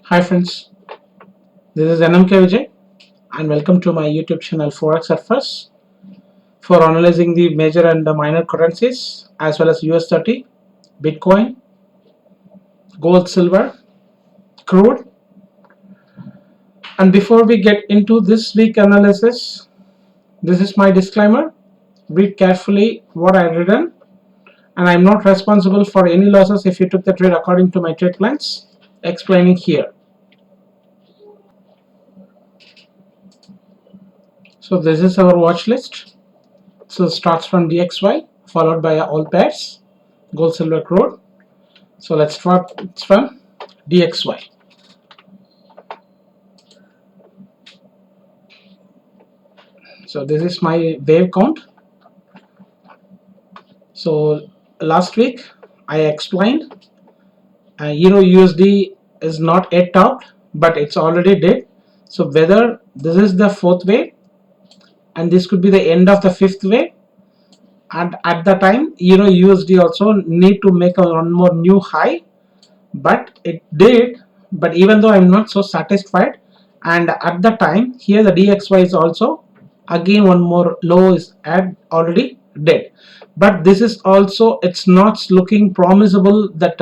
Hi friends, this is NMK Vijay and welcome to my YouTube channel Forex Surfers for analyzing the major and the minor currencies as well as US 30, Bitcoin, gold, silver, crude. And before we get into this week analysis, this is my disclaimer. Read carefully what I written, and I'm not responsible for any losses if you took the trade according to my trade plans. Explaining here. So this is our watch list. So starts from DXY followed by all pairs, gold, silver, crude. So let's start from DXY. So this is my wave count. So last week I explained Euro USD is not yet topped, but it's already did. So whether this is the fourth wave and this could be the end of the fifth wave, and at the time Euro USD also need to make one more new high, but it did. But even though I'm not so satisfied, and at the time here the DXY is also again one more low is at already dead, but this is also it's not looking promisable that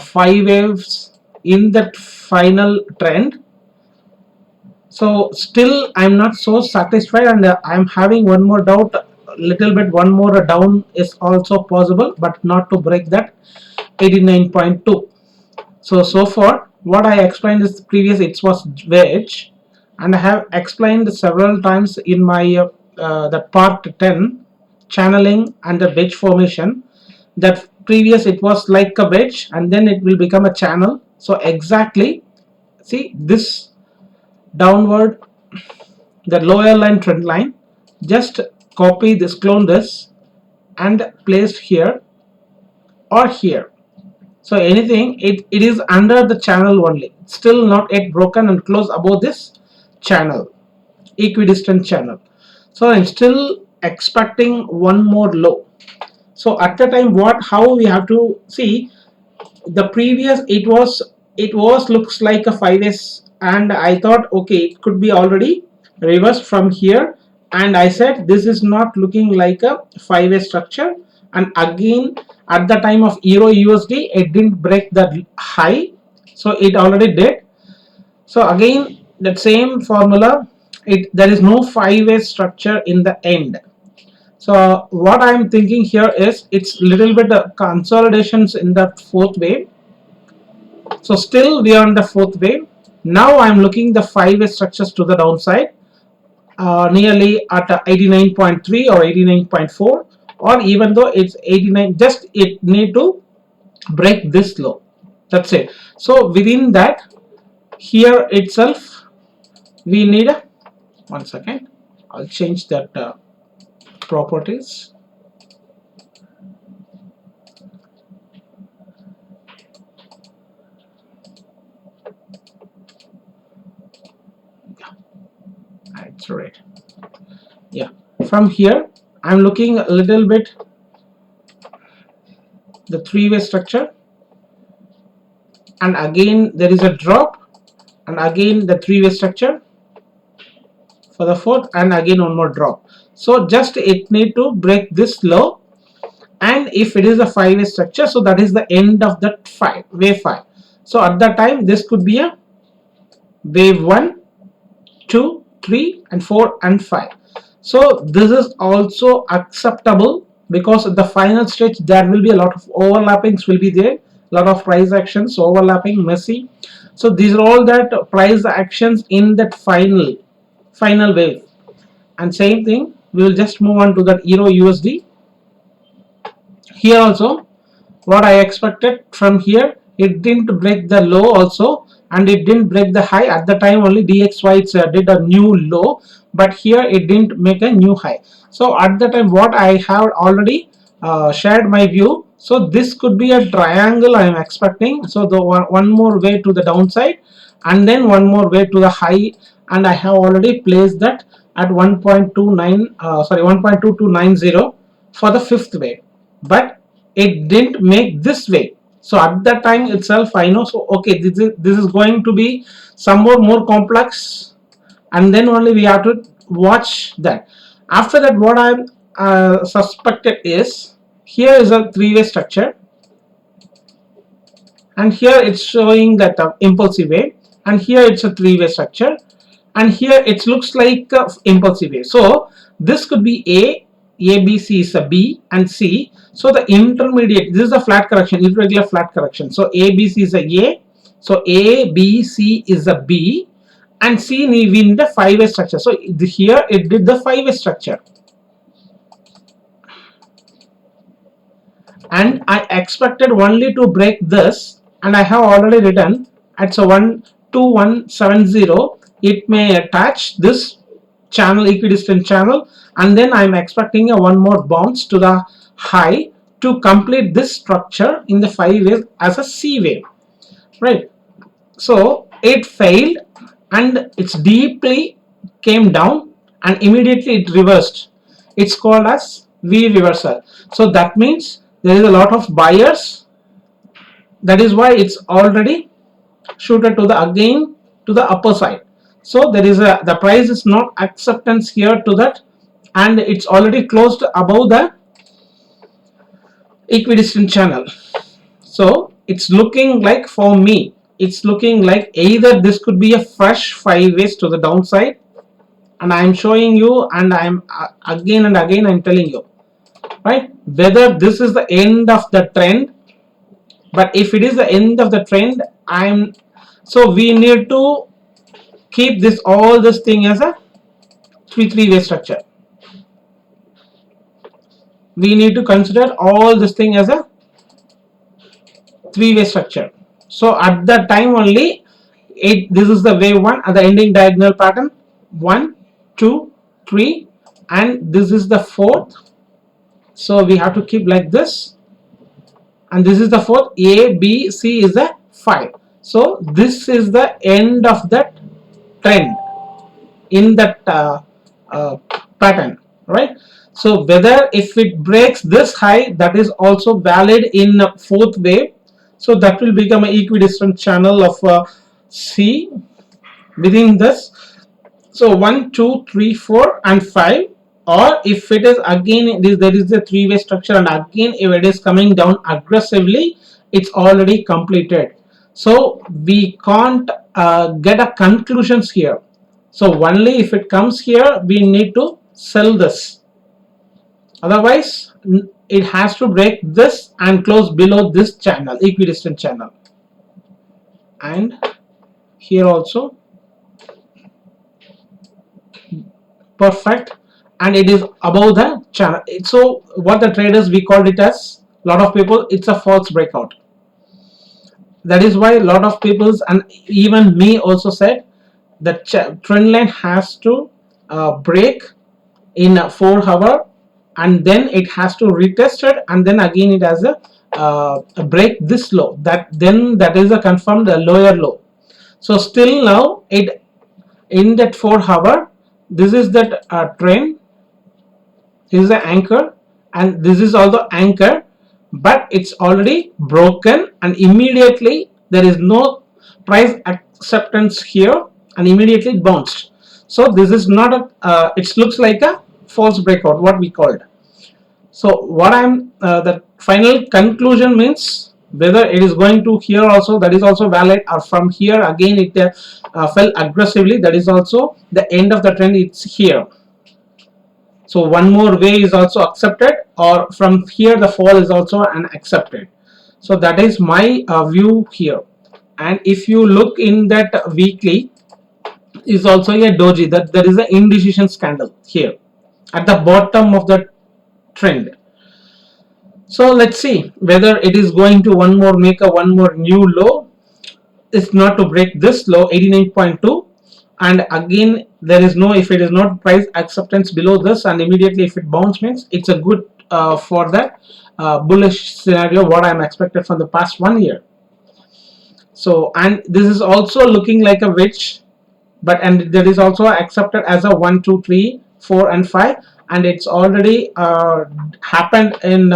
five waves in that final trend. So still I'm not so satisfied, and I'm having one more doubt, a little bit one more down is also possible, but not to break that 89.2. So far what I explained is previous it was wedge, and I have explained several times in my the part 10 channeling and the wedge formation that previous it was like a wedge and then it will become a channel. So exactly see this downward, the lower line trend line, just copy this, clone this and placed here or here. So anything, it is under the channel only, still not yet broken and close above this channel, equidistant channel. So I'm still expecting one more low. So at the time what how we have to see the previous, it was looks like a 5s, and I thought okay it could be already reversed from here, and I said this is not looking like a 5s structure. And again at the time of Euro USD it didn't break the high, so it already did. So again that same formula, it there is no 5s structure in the end. So what I'm thinking here is it's little bit consolidations in the fourth wave. So still we are on the fourth wave. Now I'm looking the 5 structures to the downside, nearly at 89.3 or 89.4, or even though it's 89, just it need to break this low. That's it. So within that, here itself we need a, one second, I'll change that properties. Yeah, it's right. Yeah, from here I'm looking a little bit the three-way structure, and again there is a drop, and again the three-way structure for the fourth, and again one more drop. So just it need to break this low, and if it is a five-way structure, so that is the end of that wave 5. So at that time this could be a wave 1, 2, 3 and 4 and 5. So this is also acceptable because at the final stage there will be a lot of overlappings will be there, lot of price actions overlapping messy. So these are all that price actions in that final wave. And same thing, we will just move on to that Euro USD. Here also what I expected from here, it didn't break the low also, and it didn't break the high. At the time only DXY did a new low, but here it didn't make a new high. So at the time what I have already shared my view. So this could be a triangle I am expecting. So the one more way to the downside and then one more way to the high, and I have already placed that at 1.29 1.2290 for the fifth wave, but it didn't make this way. So at that time itself I know, so okay, this is going to be somewhat more complex, and then only we have to watch that. After that, what I'm suspected is, here is a three-way structure, and here it's showing that impulsive wave, and here it's a three-way structure, and here it looks like impulsive wave. So this could be ABC is a B, and C. So the intermediate, this is a flat correction, irregular flat correction. So ABC is a, so ABC is a B, and C we need the five-way structure. So here it did the five-way structure, and I expected only to break this, and I have already written at so 12170 it may attach this channel, equidistant channel, and then I'm expecting a one more bounce to the high to complete this structure in the five ways as a C wave, right? So it failed, and it's deeply came down, and immediately it reversed. It's called as V reversal. So that means there is a lot of buyers. That is why it's already shooted to the again to the upper side. So there is a, the price is not acceptance here to that, and it's already closed above the equidistant channel. So it's looking like, for me, it's looking like either this could be a fresh five ways to the downside, and I am showing you, and I am again and again I'm telling you, right, whether this is the end of the trend. But if it is the end of the trend, so we need to keep this all this thing as a three-way structure. We need to consider all this thing as a three-way structure. So at that time only, this is the wave one and the ending diagonal pattern, 1 2 3, and this is the fourth. So we have to keep like this, and this is the fourth. A B C is the 5. So this is the end of that trend in that pattern, right? So whether if it breaks this high, that is also valid in fourth wave, so that will become an equidistant channel of C within this. So 1 2 3 4 and 5, or if it is again there is a three-way structure, and again if it is coming down aggressively, it's already completed. So we can't get a conclusions here. So only if it comes here we need to sell this, otherwise it has to break this and close below this channel, equidistant channel. And here also perfect, and it is above the channel. So what the traders, we called it as, a lot of people, it's a false breakout. That is why a lot of people, and even me also, said the trend line has to break in a 4 hour, and then it has to retest it, and then again it has a break this low, that is a confirmed lower low. So still now it in that 4 hour, this is that trend, this is the anchor, and this is also anchor, but it's already broken, and immediately there is no price acceptance here, and immediately it bounced. So this is not a it looks like a false breakout, what we called. So what I'm the final conclusion means, whether it is going to here also, that is also valid, or from here again it fell aggressively, that is also the end of the trend, it's here. So one more way is also accepted, or from here the fall is also an accepted. So that is my view here. And if you look in that weekly, is also a doji, that there is an indecision candle here at the bottom of the trend. So let's see whether it is going to make a one more new low. It's not to break this low, 89.2, and again there is no, if it is not price acceptance below this, and immediately if it bounce, means it's a good for that bullish scenario what I'm expected from the past 1 year. So, and this is also looking like a wedge, but and that is also accepted as a 1 2 3 4 and 5, and it's already happened in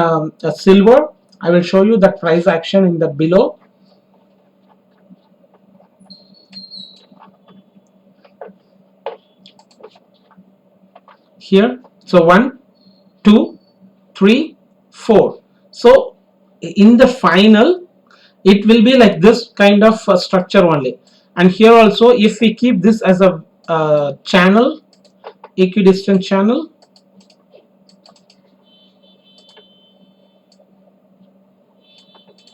silver, I will show you that price action in the below. Here, so 1, 2, 3, 4. So in the final, it will be like this kind of structure only. And here also, if we keep this as a channel, equidistant channel,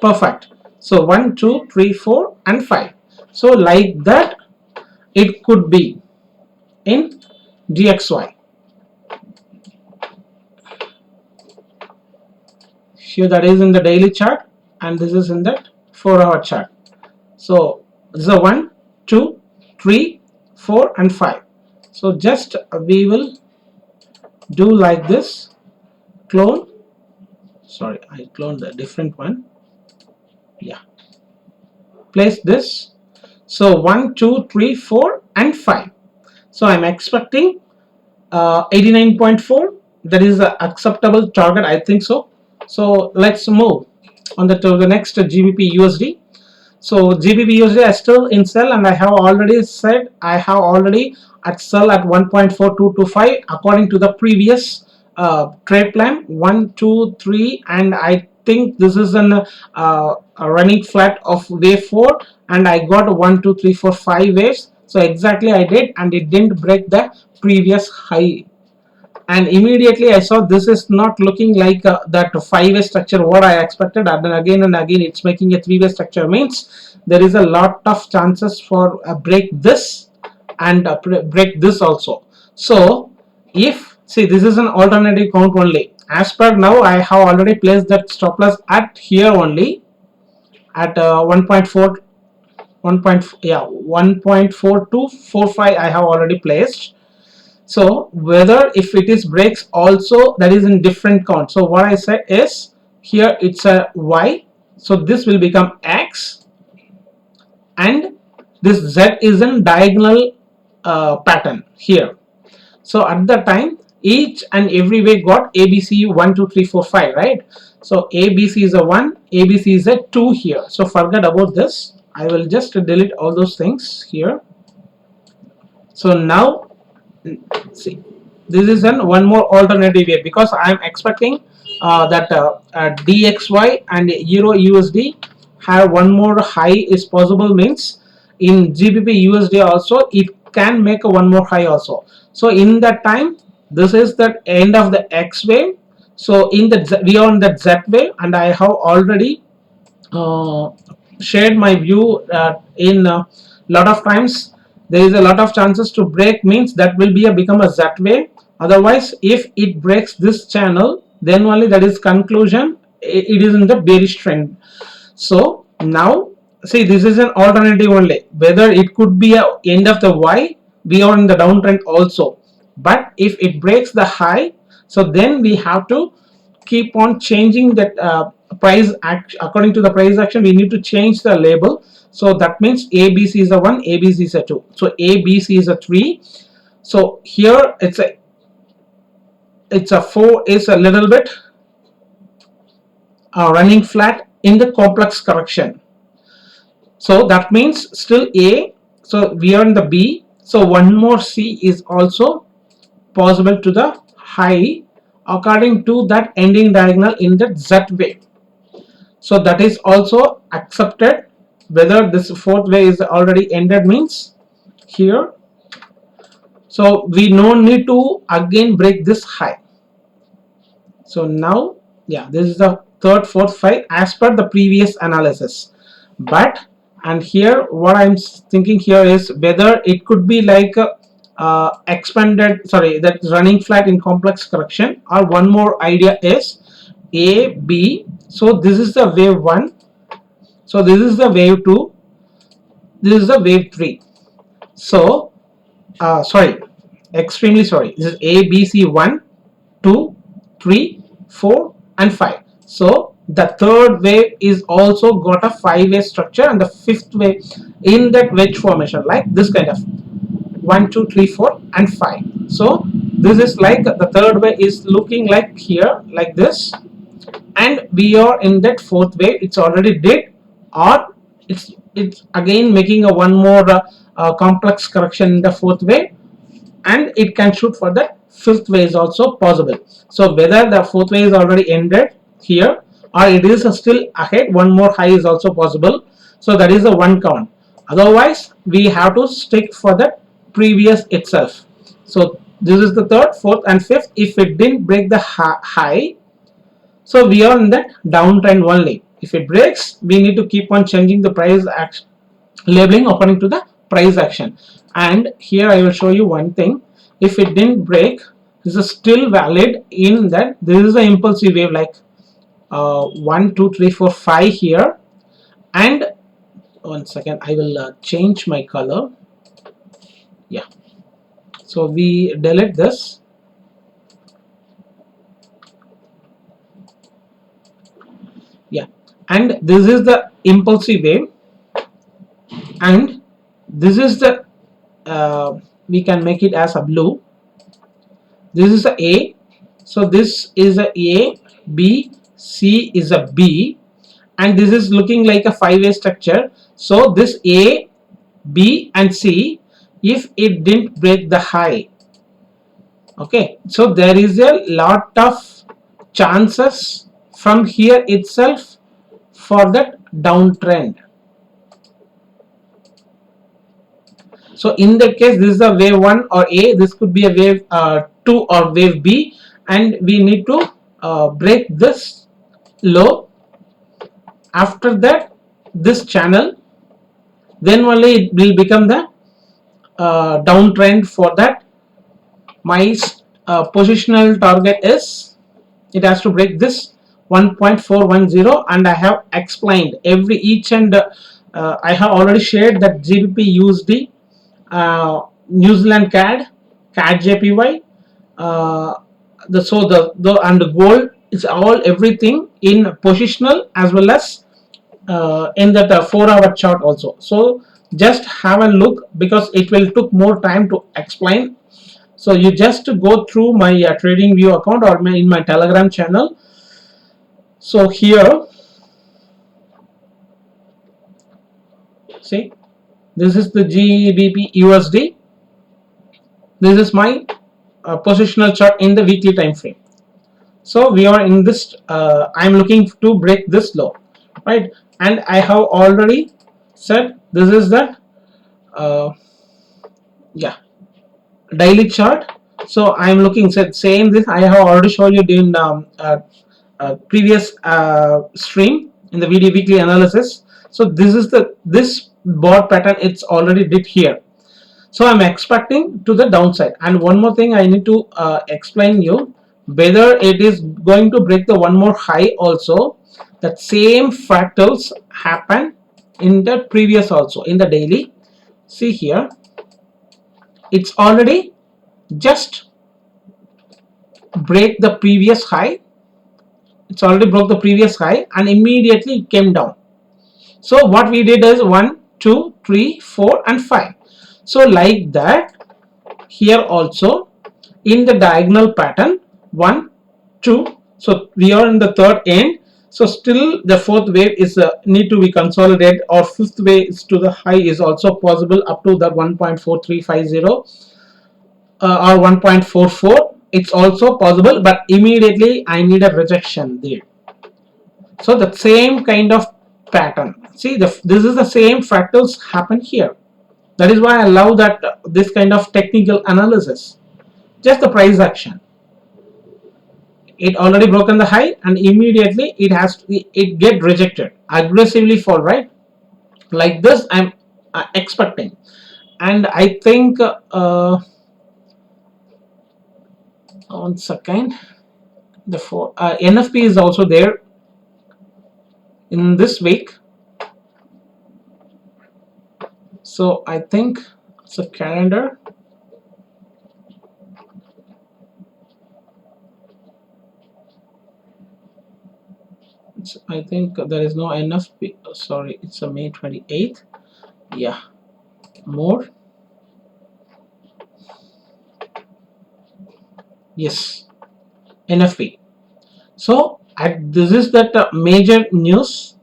perfect. So 1, 2, 3, 4, and 5. So like that, it could be in DXY. Here that is in the daily chart, and this is in that 4-hour chart. So this is a 1, 2, 3, 4, and 5. So just we will do like this. Clone. Sorry, I cloned a different one. Yeah. Place this. So 1, 2, 3, 4, and 5. So I'm expecting 89.4. That is an acceptable target, I think so. So let's move on to the next GBP USD. So GBP USD is still in sell, and I have already said I have already at sell at 1.4225 according to the previous trade plan 1, 2, 3, and I think this is a running flat of wave 4, and I got 1, 2, 3, 4, 5 waves. So exactly I did, and it didn't break the previous high. And immediately I saw this is not looking like that 5-way structure what I expected, and then again and again it's making a 3-way structure, means there is a lot of chances for break this and break this also. So if, see, this is an alternative count only. As per now, I have already placed that stop loss at here only at 1.4 1.4245 I have already placed. So whether if it is breaks also, that is in different count. So what I said is here it's a Y, so this will become X, and this Z is in diagonal pattern here. So at the time each and every way got ABC 1, 2, 3, 4, 5, right? So ABC is a 1, ABC is a 2 here. So forget about this. I will just delete all those things here. So now see, this is an one more alternative way, because I am expecting that DXY and Euro USD have one more high is possible, means in GBP USD also it can make a one more high also. So in that time, this is the end of the X wave. So in the we are on that Z wave, and I have already uh, shared my view in a lot of times. There is a lot of chances to break, means that will be a become a Z wave. Otherwise, if it breaks this channel, then only that is conclusion, it is in the bearish trend. So now see, this is an alternative only, whether it could be a end of the Y, we are in the downtrend also. But if it breaks the high, so then we have to keep on changing that price according to the price action. We need to change the label. So that means ABC is a 1, ABC is a 2, so ABC is a 3. So here it's a 4 is a little bit running flat in the complex correction. So that means still A, so we are in the B, so one more C is also possible to the high according to that ending diagonal in the Z wave. So that is also accepted, whether this fourth way is already ended, means here. So we no need to again break this high. So now, yeah, this is the third, fourth, 5 as per the previous analysis. But and here what I'm thinking here is whether it could be like expanded, sorry, that running flat in complex correction, or one more idea is A, B. So this is the wave 1, so this is the wave 2, this is the wave 3. So sorry, extremely sorry, this is A, B, C 1, 2, 3, 4, and 5. So the third wave is also got a 5-way structure, and the fifth wave in that wedge formation, like this kind of 1, 2, 3, 4, and 5. So this is like the third way is looking like here, like this. and we are in that fourth wave. It's already did, or it's again making a one more complex correction in the fourth wave, and it can shoot for the fifth wave is also possible. So whether the fourth wave is already ended here or it is still ahead, one more high is also possible. So that is the one count. Otherwise we have to stick for the previous itself. So this is the third, fourth and fifth. If it didn't break the high, so we are in that downtrend only. If it breaks, we need to keep on changing the price action labeling according to the price action. And here I will show you one thing. If it didn't break, this is still valid in that this is the impulsive wave, like 1 2 3 4 5 here. And one second, I will change my color. Yeah, so we delete this. Yeah, and this is the impulsive wave, and this is the we can make it as a blue. This is a A, so this is a A, B, C is a B, and this is looking like a five-way structure. So this A, B and C, if it didn't break the high, okay, so there is a lot of chances from here itself for that downtrend. So in that case, this is a wave 1 or A, this could be a wave 2 or wave B, and we need to break this low. After that, this channel, then only it will become the downtrend. For that, my positional target is it has to break this 1.410, and I have explained every each and I have already shared that GBP USD, New Zealand CAD JPY, uh, the and the gold is all everything in positional as well as in that 4-hour chart also. So just have a look, because it will took more time to explain. So you just go through my trading view account or in my telegram channel. So here, see, this is the GBP USD. This is my positional chart in the weekly time frame. So we are in this, I'm looking to break this low, right? And I have already said this is the yeah, daily chart. So I'm looking, said same this I have already shown you during previous stream in the video weekly analysis. So this is the this board pattern, it's already did here. So I'm expecting to the downside. And one more thing I need to explain you, whether it is going to break the one more high also. That same fractals happen in the previous also in the daily. See here, it's already just break the previous high. It's already broke the previous high and immediately it came down. So what we did is 1 2 3 4 and 5. So like that, here also in the diagonal pattern 1 2, so we are in the third end. So still the fourth wave is need to be consolidated, or fifth wave is to the high is also possible up to the 1.4350 or 1.44. It's also possible, but immediately I need a rejection there. So the same kind of pattern, see, this is the same fractals happen here. That is why I love that this kind of technical analysis. Just the price action, it already broken the high and immediately it has to, it get rejected, aggressively fall, right? Like this I'm expecting. And I think one second, the NFP is also there in this week. So I think it's a calendar. I think there is no NFP. Sorry, it's a May 28th. Yeah, more. Yes, NFP. So this is that major news.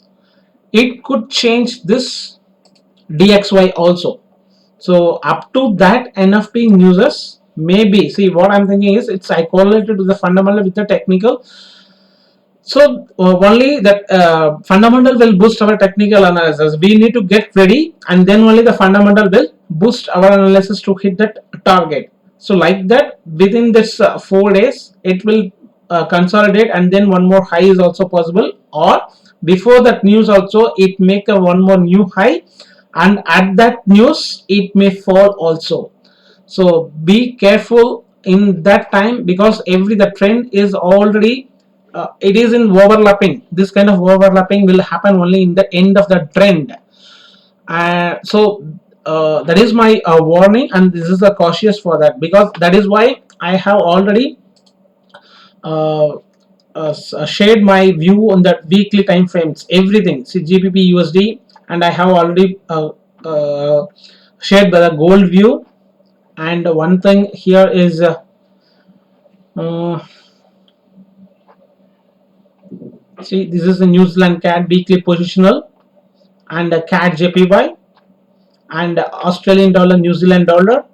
It could change this DXY also. So up to that NFP uses, maybe, see what I'm thinking is it's I correlated to the fundamental with the technical. So only that fundamental will boost our technical analysis. We need to get ready, and then only the fundamental will boost our analysis to hit that target. So like that, within this 4 days, it will consolidate, and then one more high is also possible. Or before that news also, it make a one more new high, and at that news, it may fall also. So be careful in that time, because the trend is already it is in overlapping. This kind of overlapping will happen only in the end of the trend. So that is my warning, and this is a cautious for that, because that is why I have already uh, shared my view on the weekly time frames, everything. See GBP USD, and I have already uh, shared the gold view. And one thing here is uh, see, this is the New Zealand CAD weekly positional, and CAD JPY, and Australian dollar, New Zealand dollar.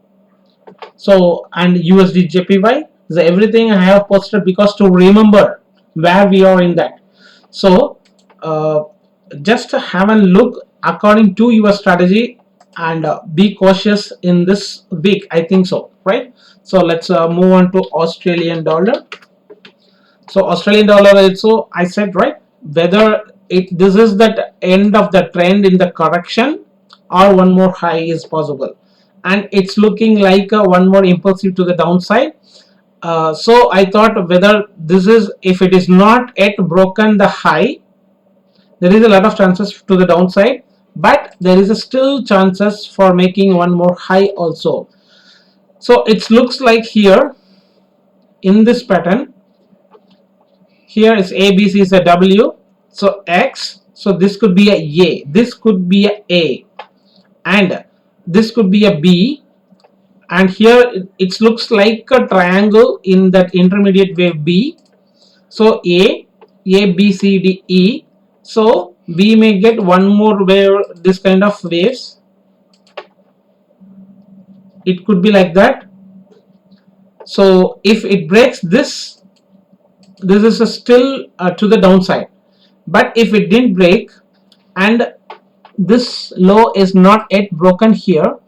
So, and USD JPY. So everything I have posted, because to remember where we are in that. So uh, just have a look according to your strategy, and be cautious in this week, I think so, right? So let's move on to Australian dollar. So Australian dollar also, I said, right, whether this is that end of the trend in the correction, or one more high is possible, and it's looking like one more impulsive to the downside. So I thought, whether this is, if it is not yet broken the high, there is a lot of chances to the downside, but there is a still chances for making one more high also. So it looks like here in this pattern, here is ABC is a W, so X, so this could be a, this could be a, and this could be a B, and here it looks like a triangle in that intermediate wave B. So A B C D E, so we may get one more wave, this kind of waves, it could be like that. So if it breaks this is a still to the downside, but if it didn't break, and this low is not yet broken here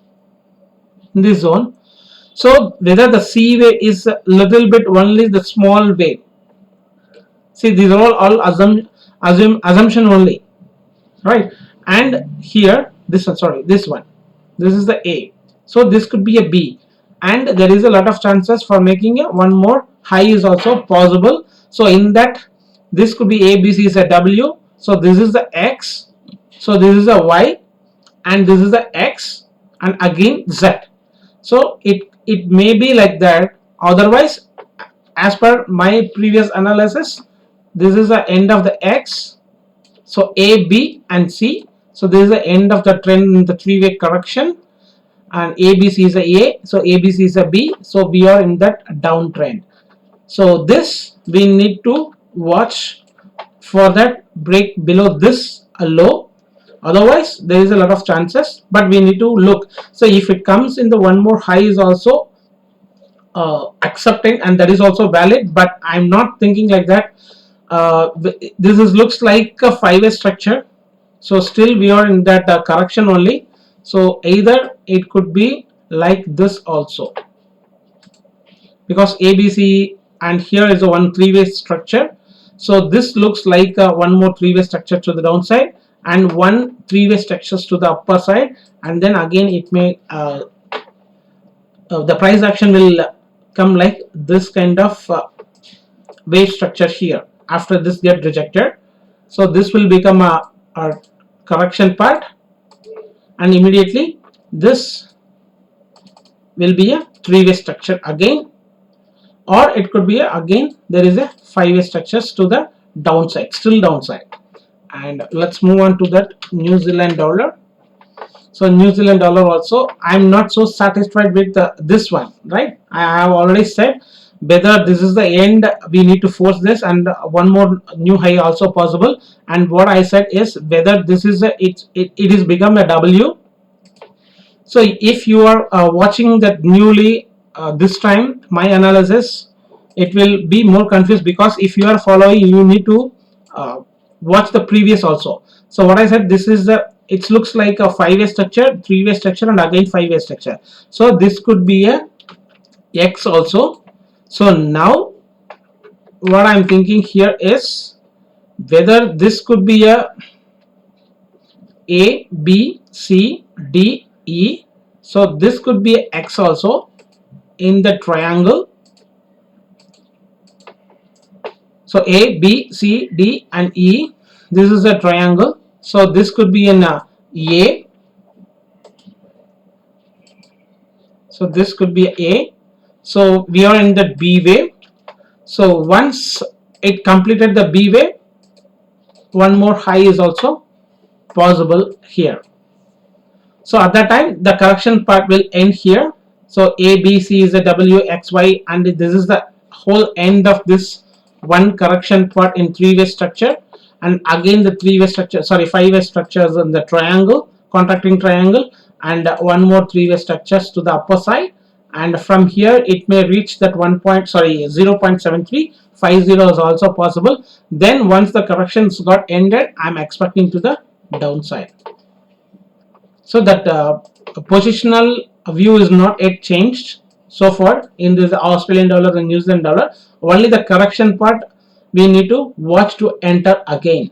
in this zone, so whether the C wave is a little bit only the small wave. See, these are all assumption only, right? And here this one, sorry, this one, this is the A, so this could be a B, and there is a lot of chances for making a one more high is also possible. So in that, this could be ABC is a W, so this is the X, so this is a Y, and this is the X, and again Z. So it may be like that. Otherwise, as per my previous analysis, this is the end of the X, so A, B and C, so this is the end of the trend in the three-way correction, and ABC is a, so ABC is a B, so we are in that downtrend. So this we need to watch for that break below this low. Otherwise there is a lot of chances, but we need to look. So if it comes in the one more high is also accepting, and that is also valid, but I'm not thinking like that. This is looks like a five-way structure, so still we are in that correction only. So either it could be like this also, because ABC, and here is a one three-way structure, so this looks like one more three-way structure to the downside, and one three-way structures to the upper side, and then again it may the price action will come like this kind of wave structure here after this get rejected. So this will become a correction part, and immediately this will be a three-way structure again, or it could be again there is a five-way structures to the downside, still downside. And let's move on to that New Zealand dollar. So New Zealand dollar also, I'm not so satisfied with this one, right? I have already said whether this is the end, we need to force this, and one more new high also possible. And what I said is whether this is it is become a W. So if you are watching that newly, this time my analysis, it will be more confused, because if you are following, you need to uh, watch the previous also. So what I said, this is the, it looks like a 5-way structure, 3-way structure, and again 5-way structure. So this could be a X also. So now what I'm thinking here is whether this could be a B C D E. So this could be a X also in the triangle. So A, B, C, D and E, this is a triangle. So this could be an A. So this could be A. So we are in the B wave. So once it completed the B wave, one more high is also possible here. So at that time the correction part will end here. So A, B, C is a W, X, Y, and this is the whole end of this one correction part in 3-way structure. And again the 3-way structure, sorry, 5-way structures in the triangle, contracting triangle, and one more 3-way structures to the upper side. And from here it may reach that 0.7350 is also possible. Then once the corrections got ended, I'm expecting to the downside. So that positional view is not yet changed so far in this Australian dollar and New Zealand dollar. Only the correction part we need to watch to enter again.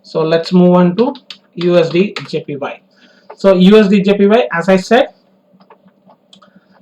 So let's move on to USD JPY. So USD JPY, as I said,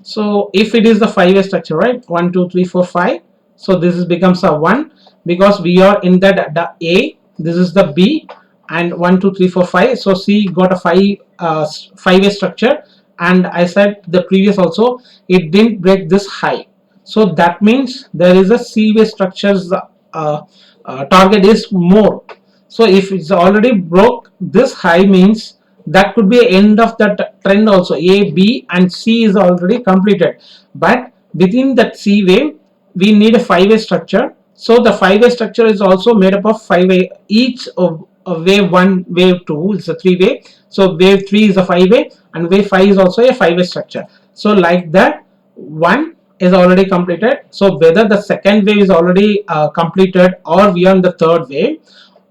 so if it is the 5-way structure, right, 1 2 3 4 5, so this is becomes a 1, because we are in that the A, this is the B, and 1 2 3 4 5. So C got a 5-way structure, and I said the previous also it didn't break this high. So that means there is a C-way structures target is more. So if it's already broke this high, means that could be end of that trend also. A, B and C is already completed, but within that C wave we need a 5-way structure. So the 5-way structure is also made up of 5-way, each of wave 1, wave 2 is a 3-way. So wave 3 is a 5-way, and wave 5 is also a 5-way structure. So like that, 1 is already completed. So whether the second wave is already completed, or we are on the third wave,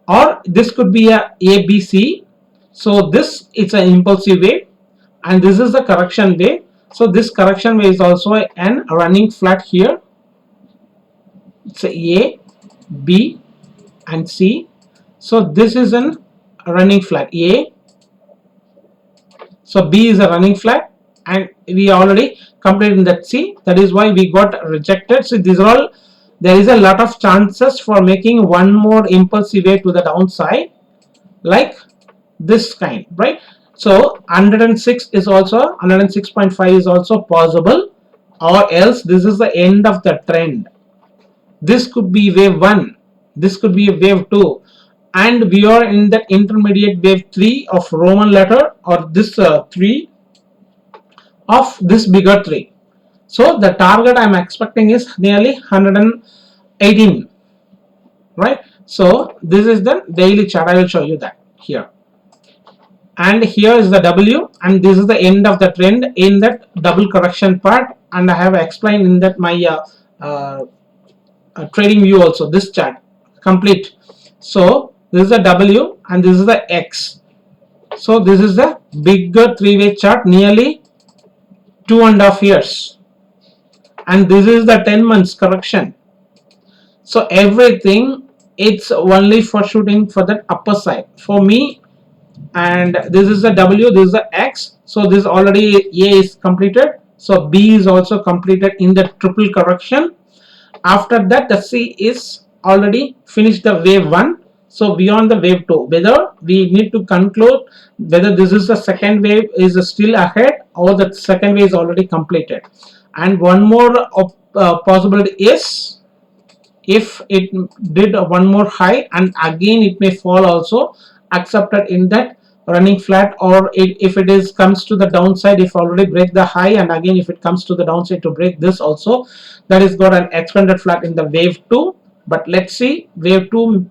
or this could be a ABC. So this is an impulsive wave, and this is the correction wave. So this correction wave is also an running flat here. It's A, B and C. So this is an running flat A. So B is a running flat, and we already completed in that C. That is why we got rejected. So these are all, there is a lot of chances for making one more impulsive wave to the downside, like this kind, right? So 106 is also, 106.5 is also possible, or else this is the end of the trend. This could be wave 1, this could be wave 2, and we are in that intermediate wave 3 of Roman letter, or this 3 of this bigger 3. So the target I'm expecting is nearly 118, right? So this is the daily chart. I will show you that here. And here is the W, and this is the end of the trend in that double correction part, and I have explained in that my trading view also, this chart complete. So this is the W and this is the X. So this is the bigger 3-way chart, nearly 2.5 years, and this is the 10 months correction. So everything, it's only for shooting for that upper side for me. And this is the W, this is the X. So this already A is completed, so B is also completed in the triple correction. After that the C is already finished the wave 1. So beyond the wave 2, whether we need to conclude whether this is the second wave is still ahead, or the second wave is already completed. And one more possibility is, if it did one more high and again it may fall also, accepted in that running flat, or if it is comes to the downside, if already break the high, and again if it comes to the downside to break this also, that is got an expanded flat in the wave 2. But let's see wave 2,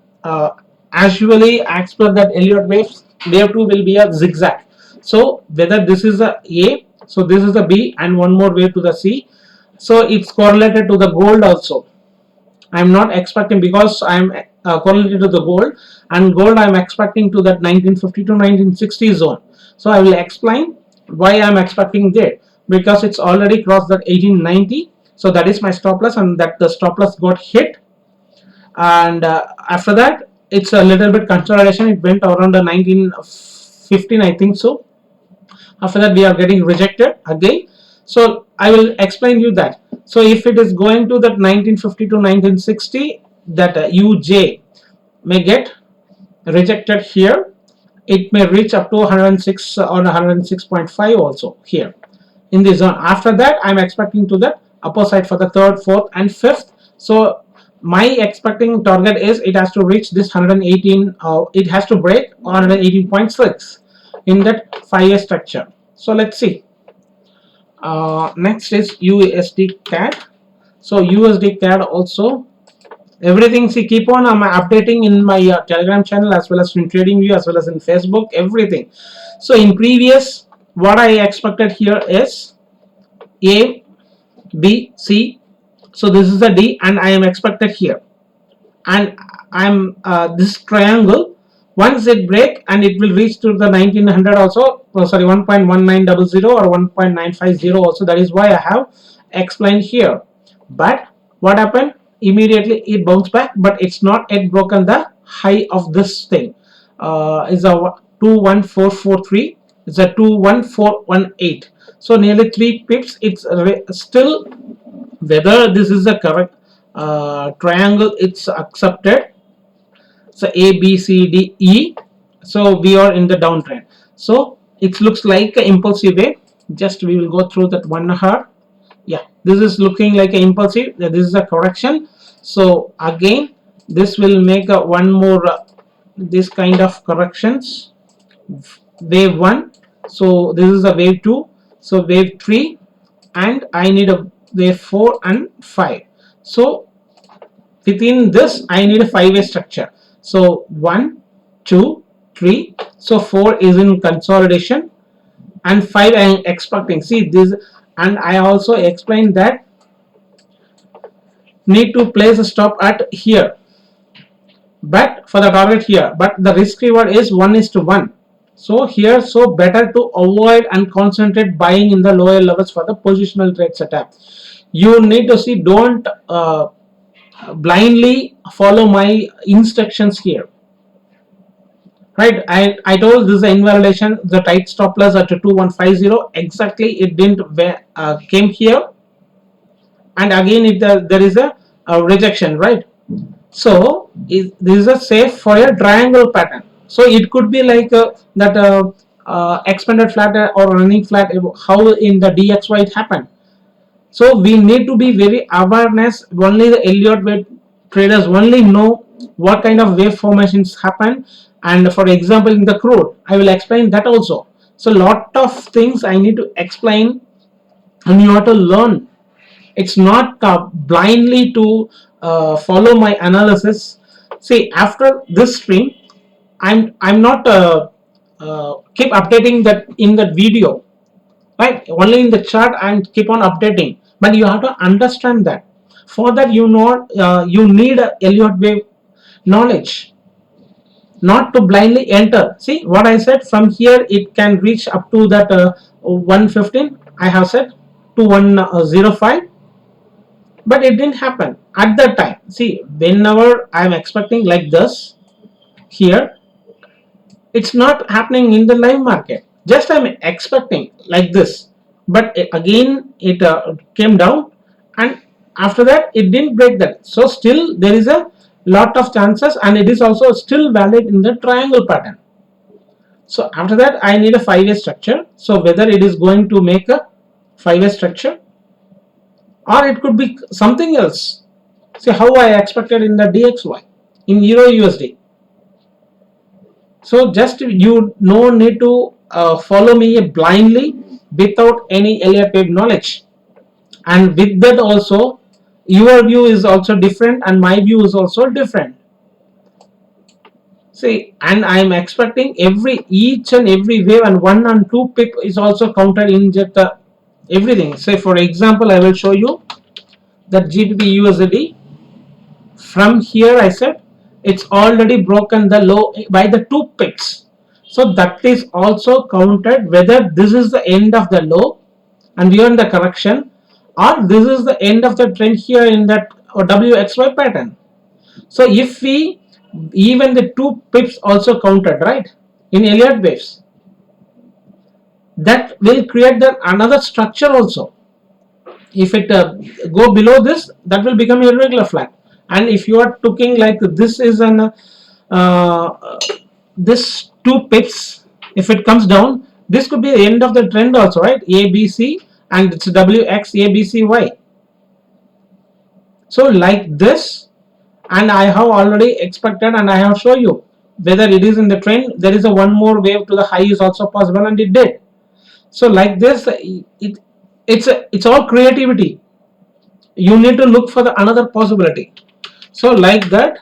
as usually as per that Elliott waves, wave 2 will be a zigzag. So whether this is a, so this is the B, and one more wave to the C. So it's correlated to the gold also. I'm not expecting, because I'm correlated to the gold, and gold I'm expecting to that 1950 to 1960 zone. So I will explain why I'm expecting there, because it's already crossed that 1890. So that is my stop loss, and that the stop loss got hit. And after that, it's a little bit consolidation. It went around the 1915, I think so. After that, we are getting rejected again. So I will explain you that. So if it is going to that 1950 to 1960, that UJ may get rejected here. It may reach up to 106 or 106.5 also here in this zone. After that, I'm expecting to the upper side for the third, fourth, and fifth. So my expecting target is it has to reach this 118. It has to break 118.6 in that 5-year structure. So let's see. Next is USD CAD. So USD CAD also, everything, see, keep on updating in my Telegram channel, as well as in TradingView, as well as in Facebook, everything. So in previous, what I expected here is A, B, C. So this is the D, and I am expected here, and I'm this triangle, once it break and it will reach to the 1900 also, sorry, 1.1900 or 1.950 also. That is why I have explained here. But what happened, immediately it bounced back, but it's not yet broken the high of this thing. Is a 21443, it's a 21418. So nearly 3 pips. It's still, whether this is a correct triangle, it's accepted. So A, B, C, D, E. So we are in the downtrend. So it looks like an impulsive way. Just we will go through that 1 hour. Yeah, this is looking like an impulsive. This is a correction. So again, this will make a one more this kind of corrections. Wave 1. So this is a wave 2. So wave 3, and I need a wave 4 and 5. So within this, I need a 5-way structure. So 1, 2, 3. So 4 is in consolidation, and 5 I am expecting. See this, and I also explained that need to place a stop at here, but for the target here, but the risk reward is 1:1. So here, so better to avoid and concentrate buying in the lower levels for the positional trade setup. You need to see, don't blindly follow my instructions here, right? I told this is invalidation, the tight stop loss at 2150, exactly it didn't came here, and again there is a rejection, right? So this is a safe for a triangle pattern. So it could be like that expanded flat or running flat, how in the DXY it happened. So we need to be very awareness. Only the Elliott wave traders only know what kind of wave formations happen. And for example, in the crude, I will explain that also. So lot of things I need to explain, and you have to learn. It's not blindly to follow my analysis. See, after this stream, I'm not keep updating that in that video, right? Only in the chart and keep on updating, but you have to understand that. For that, you need a Elliott wave knowledge, not to blindly enter. See what I said, from here it can reach up to that 115, I have said, to 105, but it didn't happen at that time. See, whenever I'm expecting like this here, it's not happening in the live market. Just I'm expecting like this, but again it came down, and after that it didn't break that. So still there is a lot of chances, and it is also still valid in the triangle pattern. So after that, I need a 5-way structure. So whether it is going to make a 5-way structure, or it could be something else. See how I expected in the DXY, in Euro USD. So just you no need to follow me blindly without any Elliott wave knowledge. And with that also, your view is also different and my view is also different. See, and I am expecting each and every wave, and 1 and 2 pip is also counted in just everything. Say for example, I will show you that GBP USD. From here I said it's already broken the low by the 2 pips. So that is also counted whether this is the end of the low and we are in the correction, or this is the end of the trend here in that WXY pattern. So if we even the 2 pips also counted, right, in Elliott waves, that will create the another structure also. If it go below this, that will become irregular flat. And if you are taking like this is an this 2 pips, if it comes down, this could be the end of the trend also, right? ABC and it's WX ABCY. So like this, and I have already expected and I have shown you whether it is in the trend, there is a one more wave to the high is also possible, and it did. So like this, it's all creativity. You need to look for the another possibility. So like that,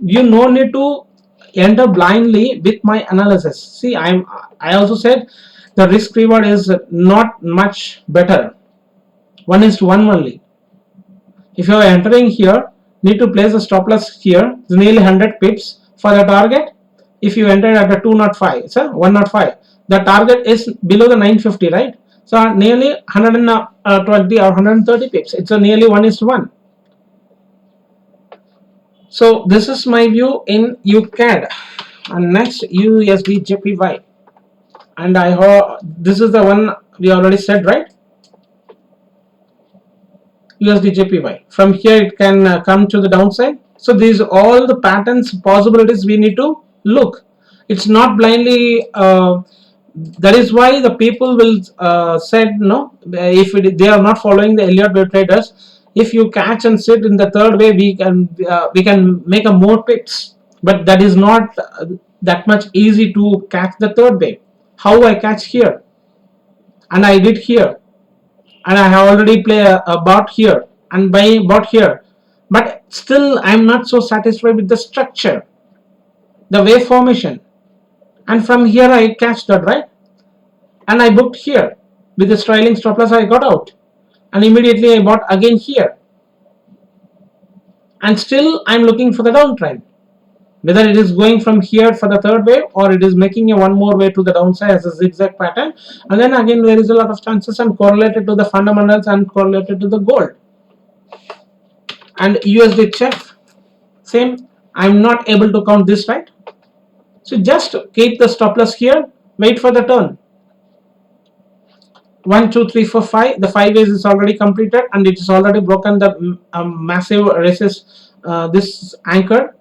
you no need to enter blindly with my analysis. See, I also said the risk reward is not much better. 1:1 only. If you are entering here, need to place a stop loss here, it's nearly 100 pips for the target. If you enter at a 205, it's a 105. The target is below the 950, right? So nearly 120 or 130 pips. It's a nearly 1:1. So this is my view in UCAD. And next USD JPY. And I hope this is the one we already said, right? USD JPY. From here it can come to the downside. So these all the patterns possibilities we need to look. It's not blindly. That is why the people will said no. If they are not following the Elliott wave traders, if you catch and sit in the third wave, we can make a more pips. But that is not that much easy to catch the third wave. How I catch here, and I did here, and I have already played a bot here and buy bot here, but still I'm not so satisfied with the structure, the wave formation, and from here I catch that, right, and I booked here with the trailing stop loss. I got out and immediately I bought again here, and still I'm looking for the downtrend, whether it is going from here for the third wave or it is making a one more way to the downside as a zigzag pattern. And then again there is a lot of chances and correlated to the fundamentals and correlated to the gold. And USD CHF, same. I'm not able to count this, right? So just keep the stop loss here, wait for the turn. 1 2 3 4 5, the 5 waves is already completed and it is already broken the massive resist, this anchor,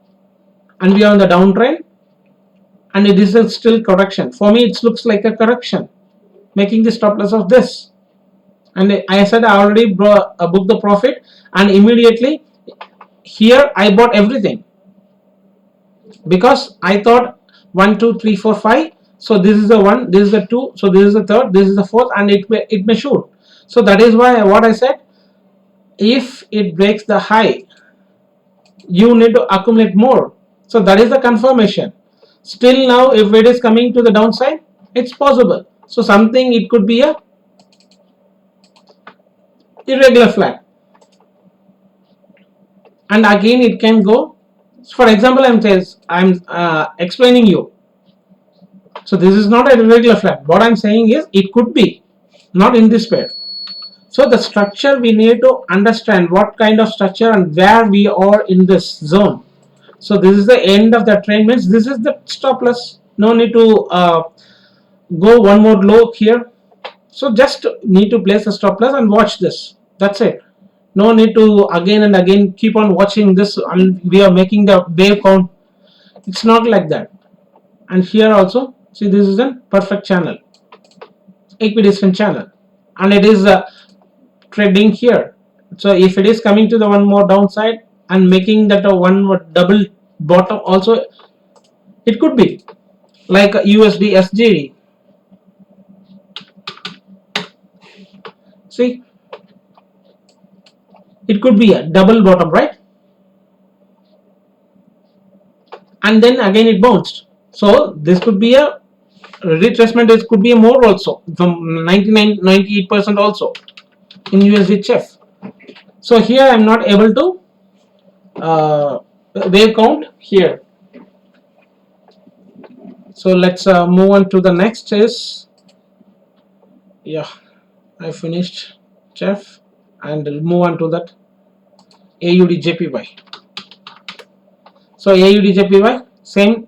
and we are on the downtrend, and it is a still correction. For me it looks like a correction, making the stop loss of this, and I said I already booked the profit, and immediately here I bought everything because I thought 1 2 3 4 5. So this is the 1, this is the 2, so this is the 3rd, this is the 4th, and it may shoot. So that is why what I said, if it breaks the high, you need to accumulate more. So that is the confirmation. Still now if it is coming to the downside, it's possible. So something, it could be a irregular flat, and again it can go. For example, I'm explaining you. So this is not a irregular flat. What I'm saying is it could be not in this pair. So the structure, we need to understand what kind of structure and where we are in this zone. So this is the end of the trend, means this is the stop loss. No need to go one more low here. So just need to place a stop loss and watch this. That's it. No need to again and again keep on watching this and we are making the wave count. It's not like that. And here also, see, this is a perfect channel, equidistant channel, and it is trading here. So if it is coming to the one more downside and making that a one more double bottom also, it could be. like USD SGD. See, it could be a double bottom, right? And then again it bounced. So this could be a retracement. This could be a more also from 98% also in USD CHF. So here I'm not able to wave count here. So let's move on to the next is, yeah, I finished CHF and move on to that AUD JPY. So AUD JPY, same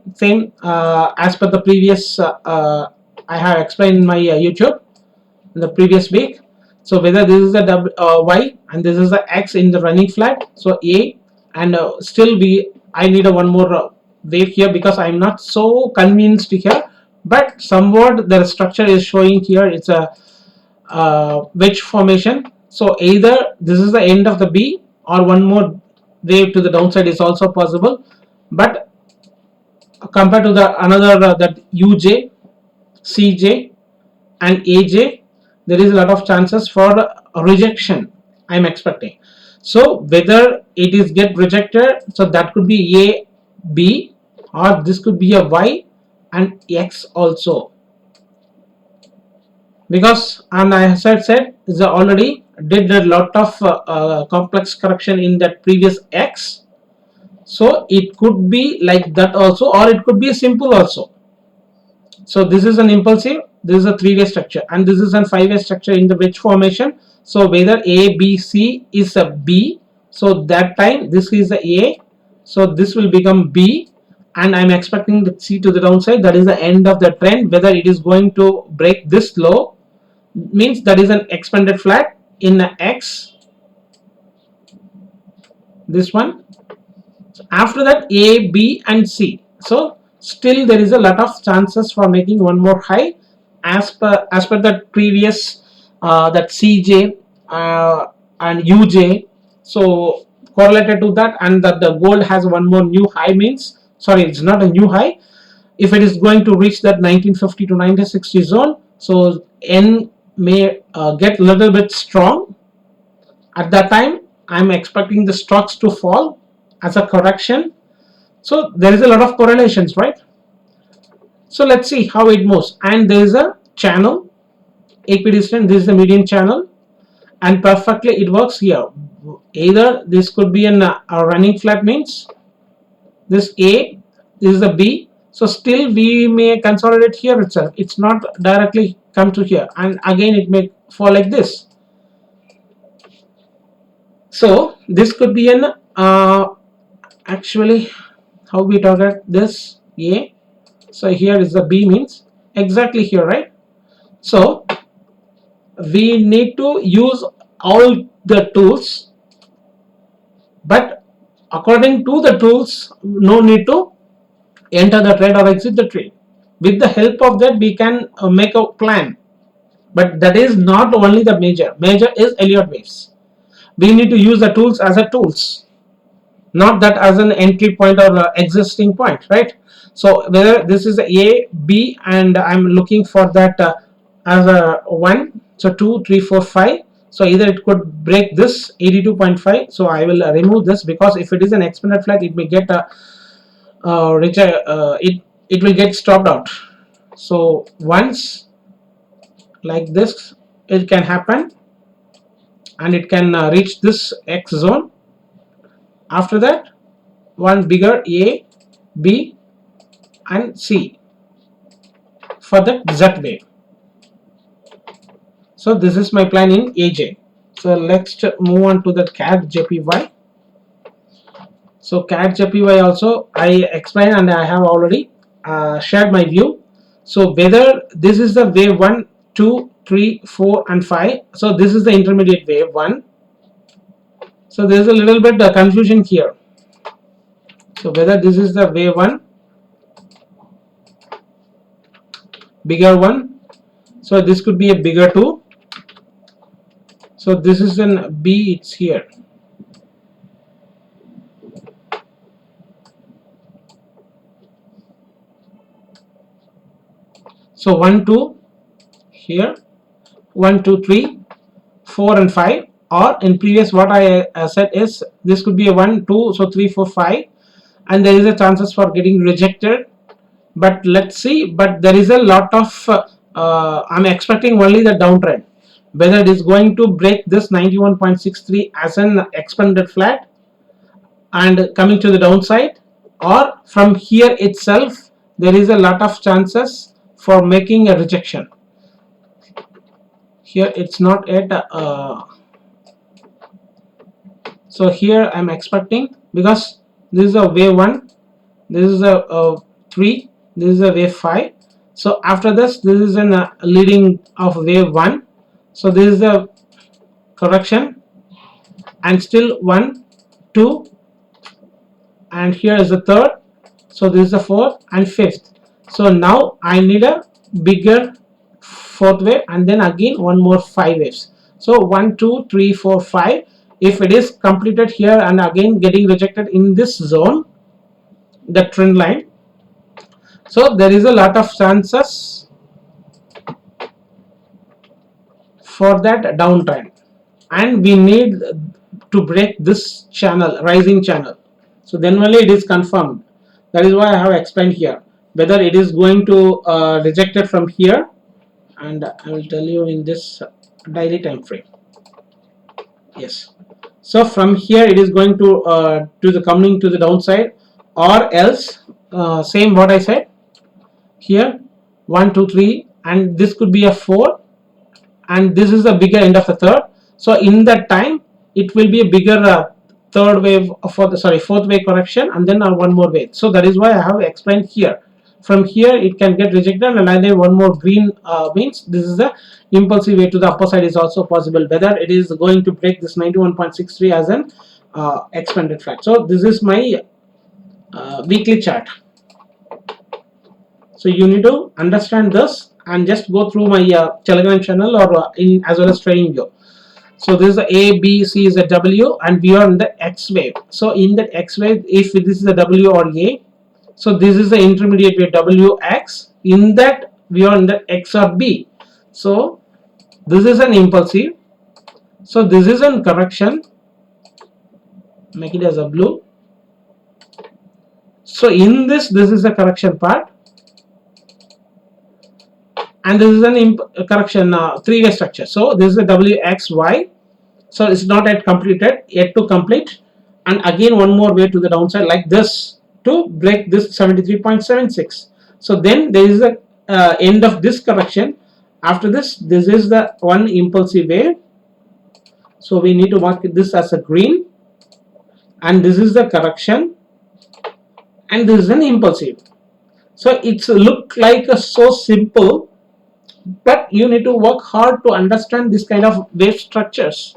as per the previous I have explained in my YouTube in the previous week. So whether this is the Y and this is the X in the running flat, so A, and still I need a one more wave here because I'm not so convinced here, but somewhat the structure is showing here. It's a wedge formation. So either this is the end of the B or one more wave to the downside is also possible, but compared to the another that UJ, CJ and AJ, there is a lot of chances for rejection I'm expecting. So whether it is get rejected, so that could be A, B, or this could be a Y and X also, because, and I said is already did a lot of complex correction in that previous X. So it could be like that also, or it could be simple also. So this is an impulsive, this is a three-way structure, and this is a five-way structure in the wedge formation. So whether A, B, C is a B, so that time this is the A, so this will become B, and I'm expecting the C to the downside. That is the end of the trend. Whether it is going to break this low, means that is an expanded flat in X, this one. So after that A, B and C. So still there is a lot of chances for making one more high as per the previous that CJ and UJ. So correlated to that, and that the gold has one more new high, means, sorry, it's not a new high. If it is going to reach that 1950 to 1960 zone, so N may get a little bit strong. At that time I'm expecting the stocks to fall as a correction. So there is a lot of correlations, right? So let's see how it moves. And there is a channel equidistant. This is the median channel, and perfectly it works here. Either this could be a running flat, means this A, this is the B. So still we may consolidate here itself. It's not directly come to here, and again it may fall like this. So this could be an actually how we target this A. So here is the B, means exactly here, right? So we need to use all the tools, but according to the tools, no need to enter the trade or exit the trade. With the help of that, we can make a plan, but that is not only the major is Elliott waves. We need to use the tools as a tools, not that as an entry point or existing point, right? So whether this is A, B, and I'm looking for that as a 1, so 2, 3, 4, 5. So either it could break this 82.5, so I will remove this, because if it is an expanded flat, it may get a it will get stopped out. So once like this it can happen, and it can reach this X zone. After that, one bigger A, B and C for the Z wave. So this is my plan in AJ. So let's move on to the CAD JPY. So CAD JPY also I explained, and I have already shared my view. So whether this is the wave 1, 2, 3, 4 and 5. So this is the intermediate wave 1. So there is a little bit confusion here. So whether this is the wave 1, bigger one, so this could be a bigger 2. So this is an B, it's here. So 1 2 here, 1 2 3 4 and 5, or in previous what I said is this could be a 1 2, so 3 4 5, and there is a chances for getting rejected. But let's see, but there is a lot of I'm expecting only the downtrend, whether it is going to break this 91.63 as an expanded flat and coming to the downside, or from here itself there is a lot of chances for making a rejection. Here it's not yet so here I'm expecting, because this is a wave 1, this is a 3, this is a wave 5, so after this is an leading of wave 1, so this is a correction, and still 1 2, and here is the third, so this is the fourth and fifth. So now I need a bigger fourth wave, and then again one more 5 waves. So 1 2 3 4 5, if it is completed here and again getting rejected in this zone, the trend line, so there is a lot of chances for that downtrend, and we need to break this channel, rising channel, so then only it is confirmed. That is why I have explained here whether it is going to reject it from here, and I will tell you in this daily time frame. Yes, so from here it is going to the coming to the downside, or else same what I said here, 1 2 3, and this could be a 4, and this is the bigger end of the third, so in that time it will be a bigger third wave for the fourth wave correction, and then one more wave. So that is why I have explained here, from here it can get rejected, and then one more green means this is the impulsive way to the upper side is also possible, whether it is going to break this 91.63 as an expanded flat. So this is my weekly chart. So you need to understand this and just go through my Telegram channel, or in as well as TradingView. So this is the A, B, C is a W, and we are in the X wave. So in that X wave, if this is a W or A, so this is the intermediate wave WX. In that we are in the X or B. So this is an impulsive. So this is a correction. Make it as a blue. So in this is a correction part, and this is an correction three-way structure. So this is a WXY. So it's not yet completed, yet to complete, and again one more way to the downside like this to break this 73.76. So then there is the end of this correction. After this is the one impulsive wave. So we need to mark this as a green, and this is the correction, and this is an impulsive. So it's look like so simple, but you need to work hard to understand this kind of wave structures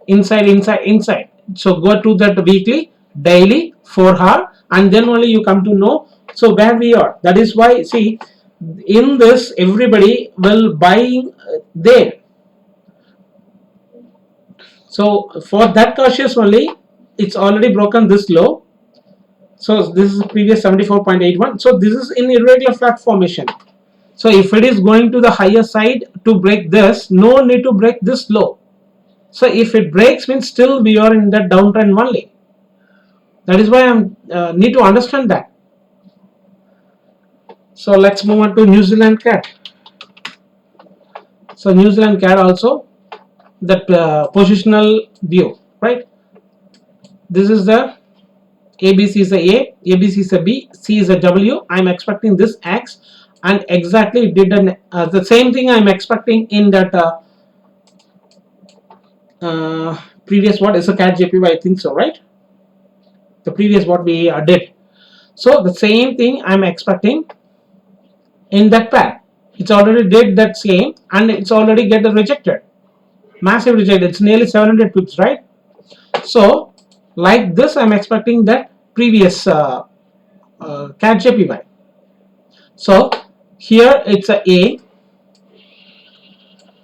inside. So go to that weekly, daily, 4-hour, and then only you come to know so where we are. That is why, see, in this everybody will buy there. So for that cautious only, it's already broken this low. So this is previous 74.81. So this is in irregular flat formation. So if it is going to the higher side to break this, no need to break this low. So if it breaks, means still we are in that downtrend only. That is why I need to understand that. So let's move on to New Zealand CAD. So New Zealand CAD also, that positional view, right? This is the ABC is a A, ABC is a B, C is a W. I'm expecting this X, and exactly did the same thing I'm expecting in that previous what is a CAD JPY, I think so, right? The previous what we did. So the same thing I'm expecting in that pair. It's already did that same, and it's already get rejected, massive rejected. It's nearly 700 pips, right? So like this, I'm expecting that previous CAD JPY. So here it's a A.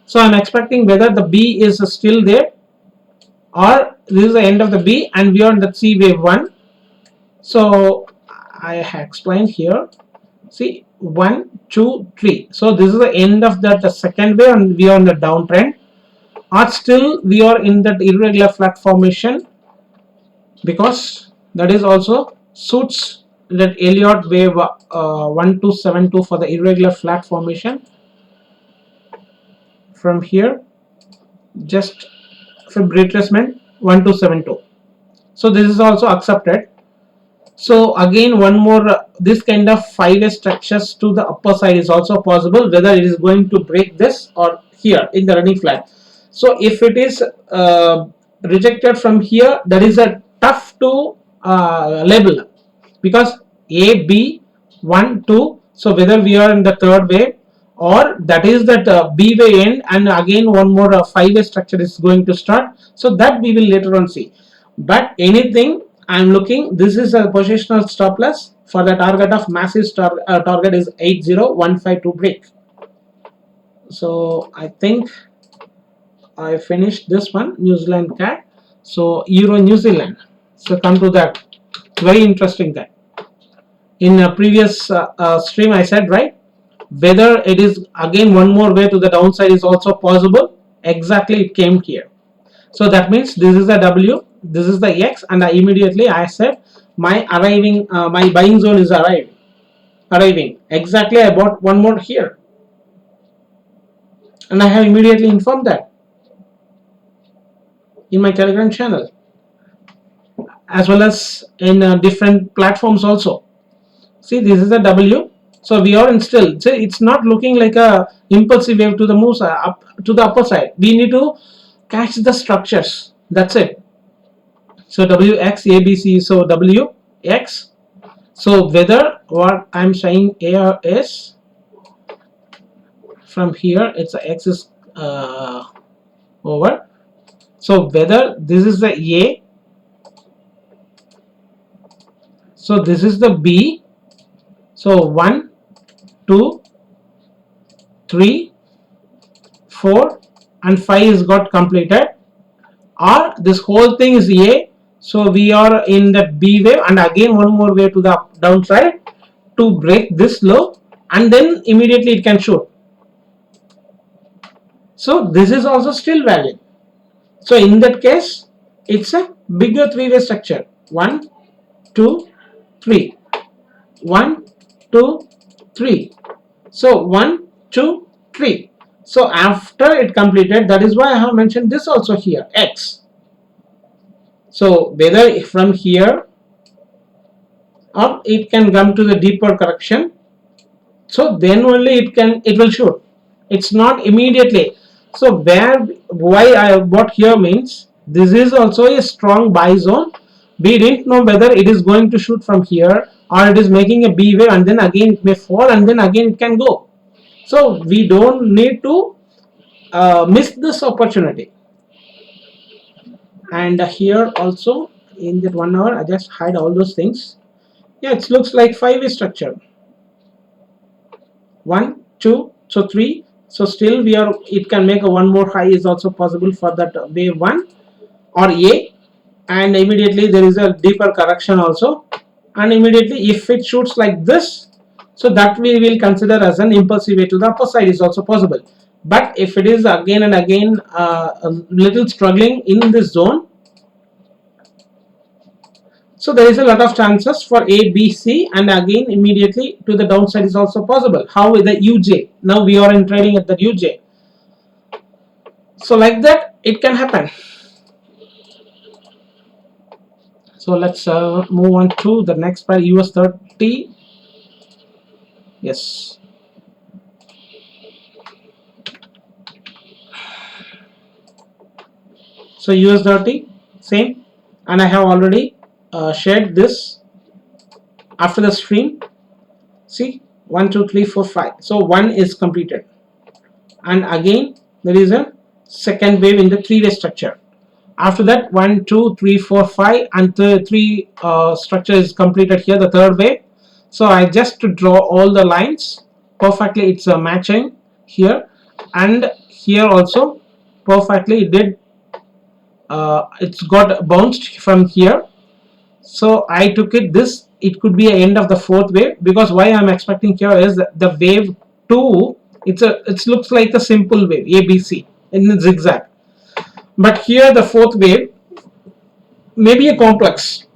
So I'm expecting whether the B is still there, or this is the end of the B and we are on the C wave 1. So I explained here. See, 1, 2, 3. So this is the end of that the second wave, and we are on the downtrend. Or still we are in that irregular flat formation, because that is also suits that Elliott wave 1272 for the irregular flat formation. From here, just for retracement 1272. So this is also accepted. So again, one more this kind of 5 structures to the upper side is also possible, whether it is going to break this or here in the running flat. So if it is rejected from here, that is a tough to label, because A, B, 1, 2. So whether we are in the third wave, or that is that B wave end, and again one more 5 structure is going to start. So that we will later on see. But anything I'm looking, this is a positional stop loss for the target of massive target is 80152 break. So I think I finished this one, New Zealand CAD. So Euro New Zealand. So come to that, very interesting that. In a previous stream I said, right, whether it is again one more way to the downside is also possible. Exactly, it came here. So that means this is the W, this is the X, and immediately I said my arriving, my buying zone is arriving. Exactly, I bought one more here, and I have immediately informed that in my Telegram channel, as well as in different platforms also. See, this is the W. So we are in still. So it's not looking like a impulsive wave to the move up to the upper side. We need to catch the structures. That's it. So WX ABC. So WX. So whether what I'm saying here is from here, it's a X is over. So whether this is the A. So this is the B. So 1, 2, 3, 4, and 5 is got completed, or this whole thing is A. So we are in that B wave, and again one more wave to the downside to break this low, and then immediately it can shoot. So this is also still valid. So in that case, it's a bigger three-way structure. 1, 2, 3. 1, 2, 3. So 1, 2, 3. So after it completed, that is why I have mentioned this also here, X. So whether from here, or it can come to the deeper correction, so then only it will shoot. It's not immediately. So why I bought here means this is also a strong buy zone. We didn't know whether it is going to shoot from here, or it is making a B wave, and then again it may fall, and then again it can go. So we don't need to miss this opportunity. And here also in that 1 hour, I just hide all those things. Yeah, it looks like 5-way structure. 1, 2, so 3. So still we are, it can make a one more high is also possible for that wave 1 or A, and immediately there is a deeper correction also, and immediately if it shoots like this, so that we will consider as an impulsive way to the upper side is also possible. But if it is again and again a little struggling in this zone, so there is a lot of chances for A, B, C, and again immediately to the downside is also possible. How with the UJ? Now we are in trading at the UJ. So like that, it can happen. So let's move on to the next pair, US 30. Yes. So US 30, same, and I have already shared this after the stream. See, 1, 2, 3, 4, 5. So 1 is completed, and again there is a second wave in the three-way structure. After that, 1, 2, 3, 4, 5, and the three structure is completed here, the third wave. So I just to draw all the lines perfectly. It's matching here and here also perfectly. It did. It's got bounced from here. So I took it this it could be an end of the fourth wave, because why I'm expecting here is the wave 2, it looks like a simple wave ABC in the zigzag, but here the fourth wave may be a complex.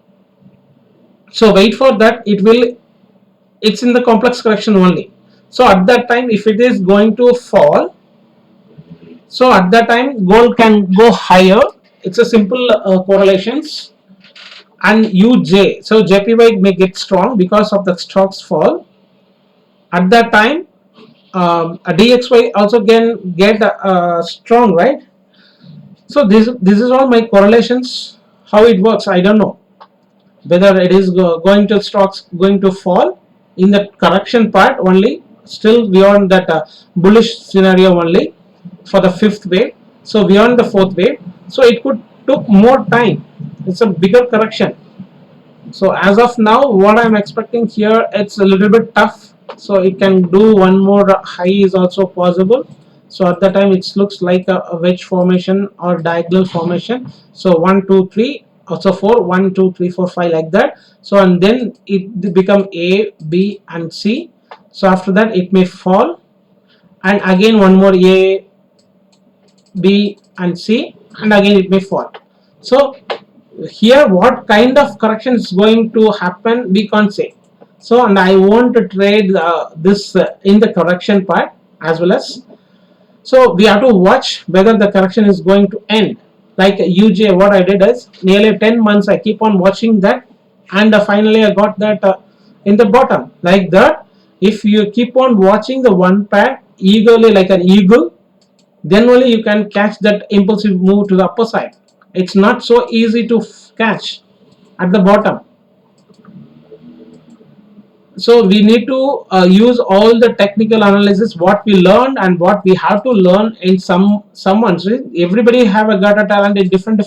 So wait for that, it's in the complex correction only. So at that time, if it is going to fall, so at that time gold can go higher. It's a simple correlations. And UJ, so JPY may get strong because of the stocks fall. At that time, a DXY also can get strong, right? So this is all my correlations. How it works, I don't know whether it is going to stocks going to fall in the correction part only, still beyond that bullish scenario only for the fifth wave. So beyond the fourth wave, so it could took more time. It's a bigger correction. So as of now, what I'm expecting here, it's a little bit tough. So it can do one more high is also possible. So at that time, it looks like a wedge formation or diagonal formation. So 1, 2, 3, also 4, 1, 2, 3, 4, 5 like that. So and then it become A, B, and C. So after that, it may fall, and again one more A, B, and C, and again it may fall. So here what kind of correction is going to happen, we can't say. So and I want to trade this in the correction part as well as, so we have to watch whether the correction is going to end. Like UJ, what I did is nearly 10 months I keep on watching that, and finally I got that in the bottom like that. If you keep on watching the one pair eagerly like an eagle, then only you can catch that impulsive move to the upper side. It's not so easy to catch at the bottom. So we need to use all the technical analysis what we learned and what we have to learn in someone's. Everybody have got a talent in different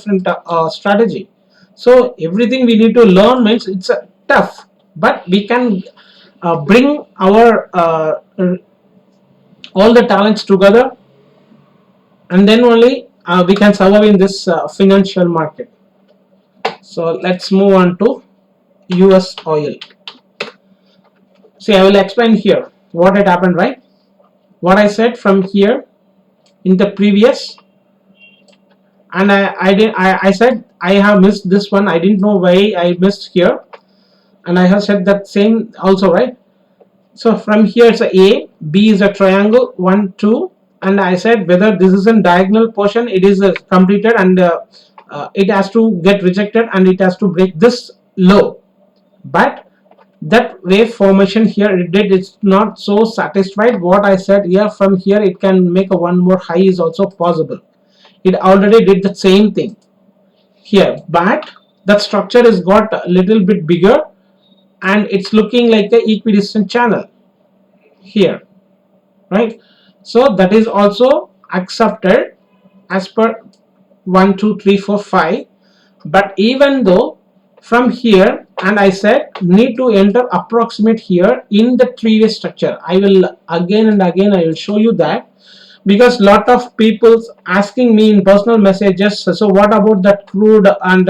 strategy. So everything we need to learn means it's tough, but we can bring our all the talents together, and then only we can survive in this financial market. So let's move on to US oil. See, I will explain here what had happened, right? What I said from here in the previous, and I said I have missed this one. I didn't know why I missed here, and I have said that same also, right? So from here it's a B is a triangle 1, 2, and I said whether this is a diagonal portion, it is completed, and it has to get rejected and it has to break this low. But that wave formation here it did, it's not so satisfied. What I said here, from here it can make a one more high is also possible. It already did the same thing here, but that structure is got a little bit bigger and it's looking like a equidistant channel here, right? So that is also accepted as per 1, 2, 3, 4, 5. But even though from here, and I said need to enter approximate here in the three-way structure, I will again and again I will show you that, because lot of people asking me in personal messages, so what about that crude and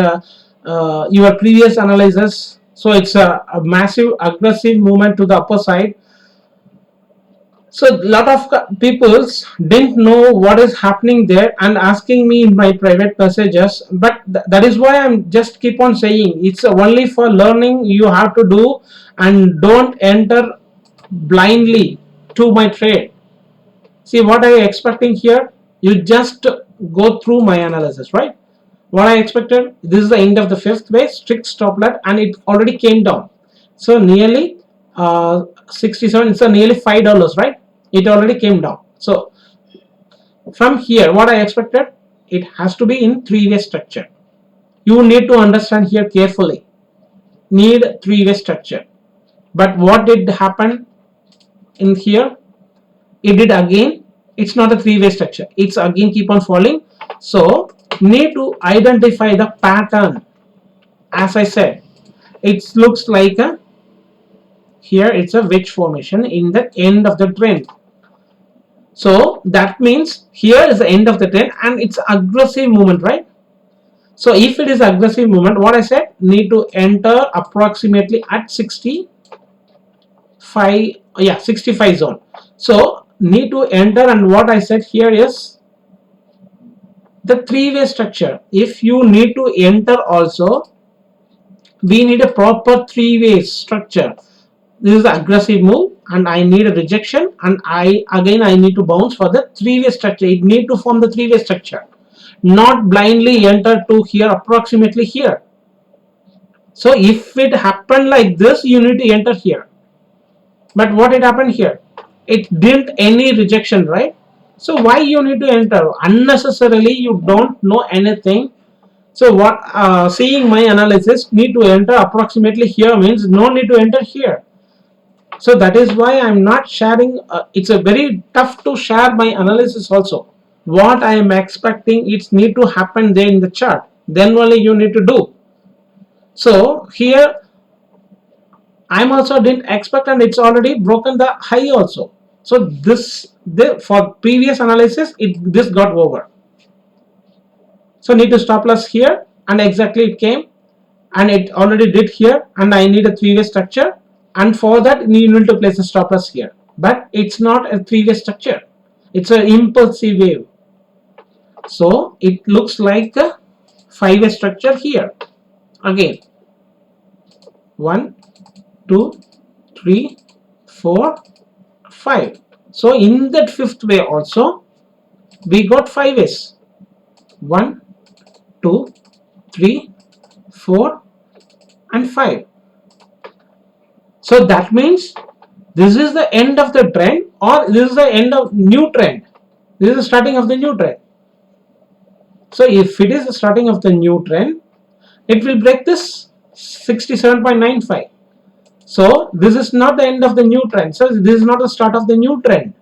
your previous analysis. So it's a massive aggressive movement to the upper side. So a lot of people didn't know what is happening there and asking me in my private messages, but that is why I'm just keep on saying it's only for learning you have to do, and don't enter blindly to my trade. See what I expecting here, you just go through my analysis, right? What I expected, this is the end of the fifth wave, strict stop loss, and it already came down. So nearly 67, it's nearly $5, right? It already came down. So from here, what I expected, it has to be in three-way structure. You need to understand here carefully. Need three-way structure. But what did happen in here? It did again. It's not a three-way structure. It's again keep on falling. So need to identify the pattern. As I said, it looks like a, here it's a wedge formation in the end of the trend. So that means here is the end of the trend and it's aggressive movement, right? So if it is aggressive movement, what I said, need to enter approximately at 65, yeah, 65 zone. So need to enter, and what I said here is the three-way structure. If you need to enter also, we need a proper three-way structure. This is the aggressive move, and I need a rejection, and I need to bounce for the three-way structure. It need to form the three-way structure, not blindly enter to here, approximately here. So if it happened like this, you need to enter here. But what it happened here? It didn't any rejection, right? So why you need to enter? Unnecessarily, you don't know anything. So what seeing my analysis, need to enter approximately here means no need to enter here. So that is why I'm not sharing. It's a very tough to share my analysis also. What I am expecting, it's need to happen there in the chart. Then only you need to do. So here I'm also didn't expect, and it's already broken the high also. So for previous analysis, this got over. So need to stop loss here, and exactly it came, and it already did here, and I need a three-way structure, and for that you need to place a stop loss here. But it's not a three-way structure, it's an impulsive wave. So it looks like a five-way structure here. Again, 1, 2, 3, 4, 5. So in that fifth way also we got 5 ways. 1, 2, 3, 4 and 5. So that means this is the end of the trend, or this is the end of new trend. This is the starting of the new trend. So if it is the starting of the new trend, it will break this 67.95. So this is not the end of the new trend. So this is not the start of the new trend.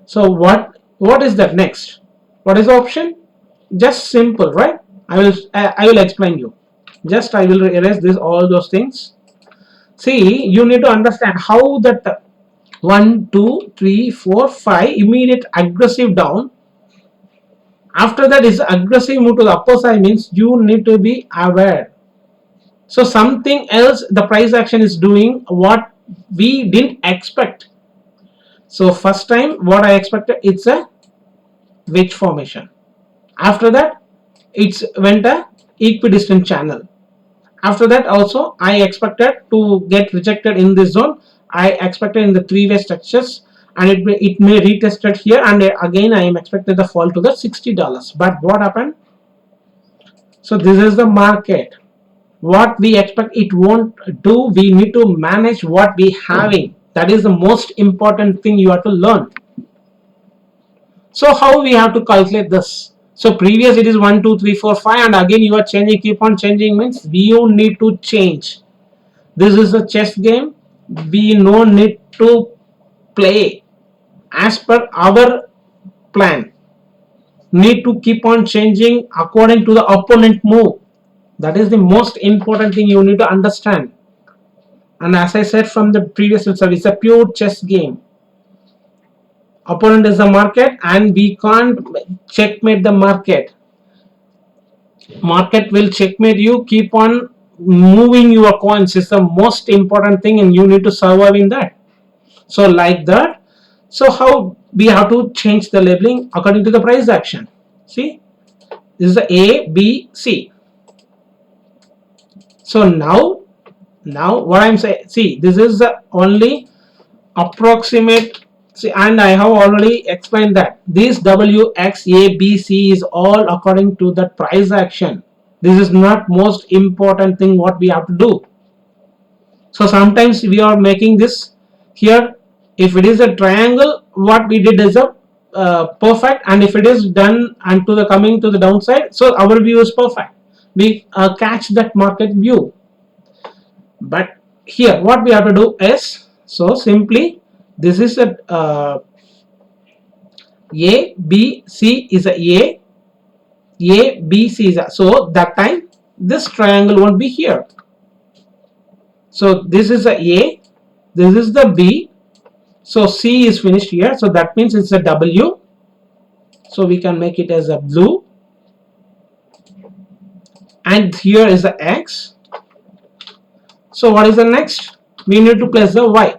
So what is that next? What is the option? Just simple, right? I will explain you. Just I will erase this all those things. See, you need to understand how that 1, 2, 3, 4, 5 immediate aggressive down. After that is aggressive move to the upper side means you need to be aware. So something else the price action is doing what we didn't expect. So first time what I expected, it's a wedge formation. After that it's went a equidistant channel. After that also I expected to get rejected in this zone. I expected in the three-way structures, and it may retested here, and again I am expected the fall to the $60. But what happened? So this is the market. What we expect it won't do. We need to manage what we having. That is the most important thing you have to learn. So how we have to calculate this? So previous it is 1, 2, 3, 4, 5, and again you are changing, keep on changing means you need to change. This is a chess game. We no need to play as per our plan. Need to keep on changing according to the opponent move. That is the most important thing you need to understand. And as I said from the previous itself, it's a pure chess game. Opponent is the market, and we can't checkmate the market. Market will checkmate you. Keep on moving your coins is the most important thing, and you need to survive in that. So like that. So how we have to change the labeling according to the price action. See, this is the A, B, C. So now what I'm saying, see, this is the only approximate. See, and I have already explained that this W, X, A, B, C is all according to the price action. This is not most important thing what we have to do. So sometimes we are making this here. If it is a triangle, what we did is a perfect, and if it is done and to the coming to the downside, so our view is perfect. We catch that market view. But here what we have to do is, so simply this is a B, C is a B, C is a, so that time this triangle won't be here. So this is a, this is the B, so C is finished here, so that means it's a W, so we can make it as a blue, and here is the X. So what is the next? We need to place the Y.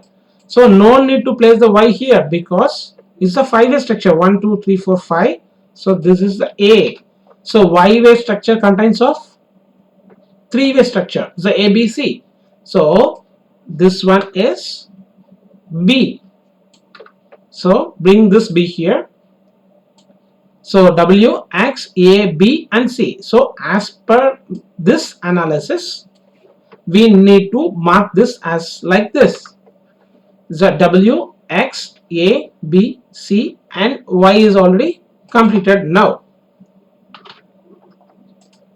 So no need to place the Y here because it's a 5-way structure. 1, 2, 3, 4, 5. So this is the A. So Y-way structure contains of 3-way structure. The ABC. So this one is B. So bring this B here. So W, X, A, B and C. So as per this analysis, we need to mark this as like this. The W, X, A, B, C and Y is already completed now.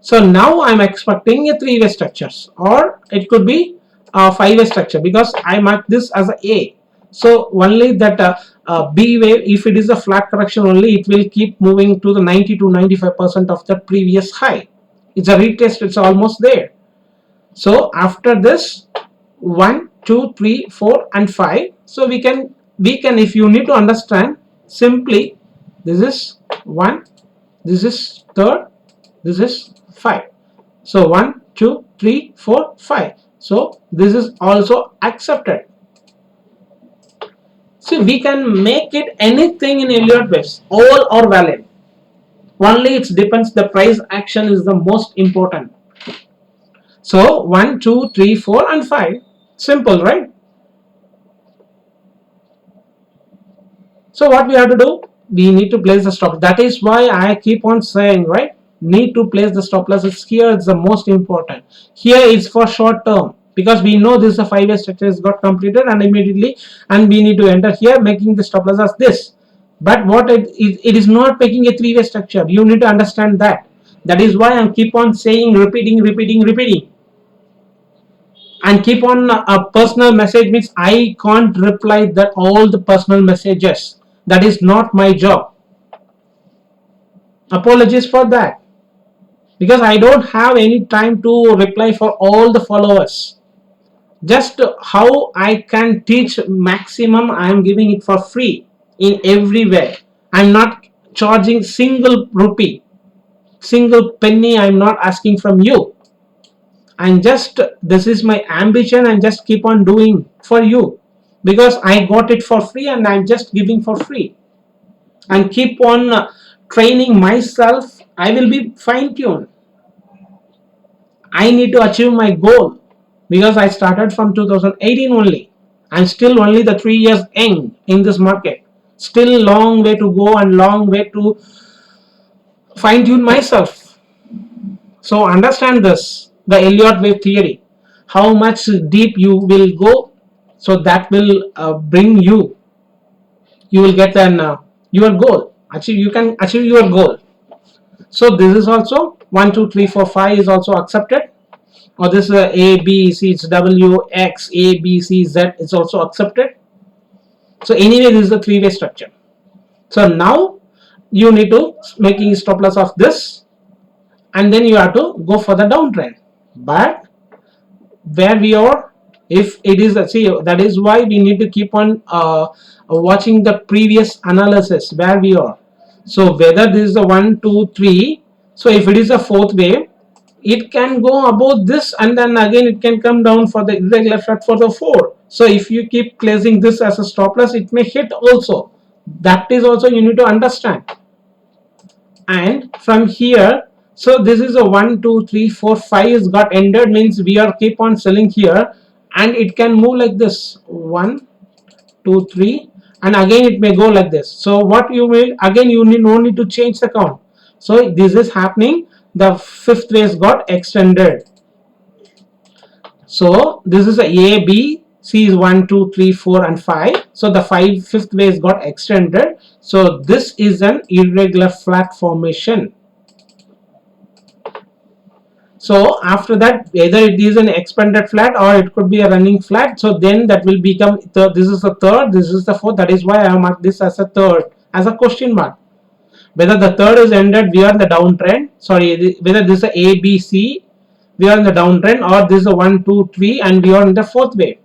So now I'm expecting a 3-way structures, or it could be a 5-way structure because I mark this as a A. So only that B wave, if it is a flat correction only, it will keep moving to the 90 to 95% of the previous high. It's a retest, it's almost there. So after this 1, 2, 3, 4 and 5, so we can if you need to understand simply, this is 1, this is third, this is 5. So 1, 2, 3, 4, 5. So this is also accepted. So we can make it anything in Elliott waves, all are valid. Only it depends, the price action is the most important. So 1, 2, 3, 4 and 5. Simple, right? So what we have to do? We need to place the stop. That is why I keep on saying, right? Need to place the stop losses here. It's the most important. Here is for short term because we know this is a 5-way structure is got completed and immediately, and we need to enter here making the stop loss as this. But what it is not making a 3-way structure. You need to understand that. That is why I keep on saying, repeating. And keep on a personal message means I can't reply that all the personal messages. That is not my job. Apologies for that because I don't have any time to reply for all the followers. Just how I can teach maximum, I am giving it for free in everywhere. I'm not charging single rupee, single penny. I'm not asking from you. And just this is my ambition and just keep on doing for you because I got it for free and I'm just giving for free and keep on training myself. I will be fine-tuned. I need to achieve my goal because I started from 2018 only. I'm still only the 3 years in this market. Still long way to go and long way to fine-tune myself. So understand this, the Elliott wave theory, how much deep you will go, so that will bring you will get an your goal. You can achieve your goal. So this is also 1, 2, 3, 4, 5 is also accepted, or this A, B, C, it's W, X, A, B, C, Z is also accepted. So anyway, this is a 3-way structure. So now you need to making stop loss of this, and then you have to go for the downtrend. But where we are, if it is, see, that is why we need to keep on watching the previous analysis where we are. So whether this is a 1, 2, 3, so if it is a 4th wave, it can go above this and then again it can come down for the irregular flat for the 4. So if you keep placing this as a stop loss, it may hit also. That is also you need to understand. And from here, so this is a 1, 2, 3, 4, 5 is got ended, means we are keep on selling here and it can move like this 1, 2, 3 and again it may go like this. So what you will, again you need no need to change the count. So this is happening, the 5th wave got extended. So this is a B, C is 1, 2, 3, 4 and 5. So the 5th wave got extended. So this is an irregular flat formation. So after that, either it is an expanded flat or it could be a running flat. So then that will become this is the 3rd, this is the 4th. That is why I have marked this as a 3rd, as a question mark. Whether the 3rd is ended, we are in the downtrend. Sorry, whether this is a A, B, C, we are in the downtrend, or this is a 1, 2, 3 and we are in the 4th wave.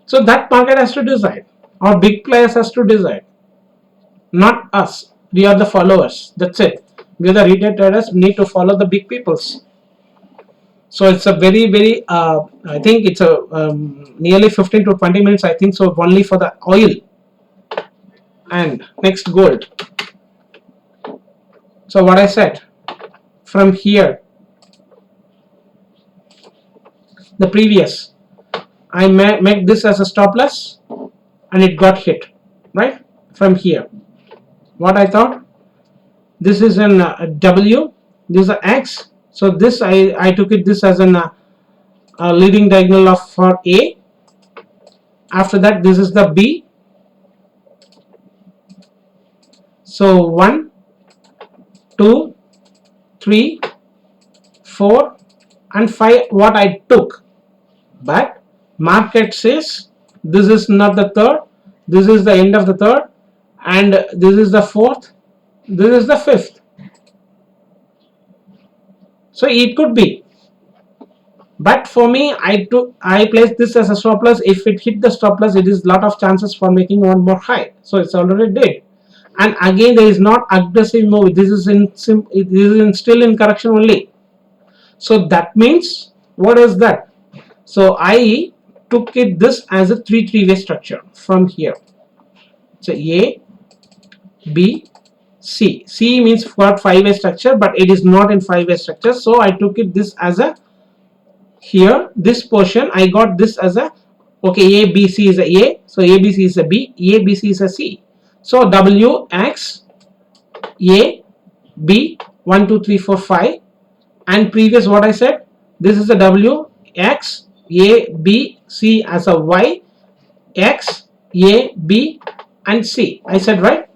So that market has to decide, or big players has to decide, not us. We are the followers. That's it. We the retail traders need to follow the big peoples. So it's a very I think it's a nearly 15 to 20 minutes, I think so, only for the oil. And next, gold. So what I said, from here, the previous, I make this as a stop loss and it got hit, right? From here, what I thought, this is an W, this is a X. So this I took it this as an leading diagonal of for A. After that, this is the B. So 1, 2, 3, 4 and 5 what I took, but market says this is not the third, this is the end of the third, and this is the fourth, this is the fifth. So it could be, but for me I placed this as a stop loss. If it hit the stop loss, it is lot of chances for making one more high. So it's already did, and again there is not aggressive move. This is still in correction only. So that means what is that? So I took it this as a three-way structure from here. So A, B, C. C means for five-way structure, but it is not in five-way structure. So I took it this as a, here this portion I got this as a, okay, A, B, C is a A. So A, B, C is a B. A, B, C is a C. So W, X, A, B, 1, 2, 3, 4, 5. And previous what I said, this is a W, X, A, B, C as a Y, X, A, B and C. I said right?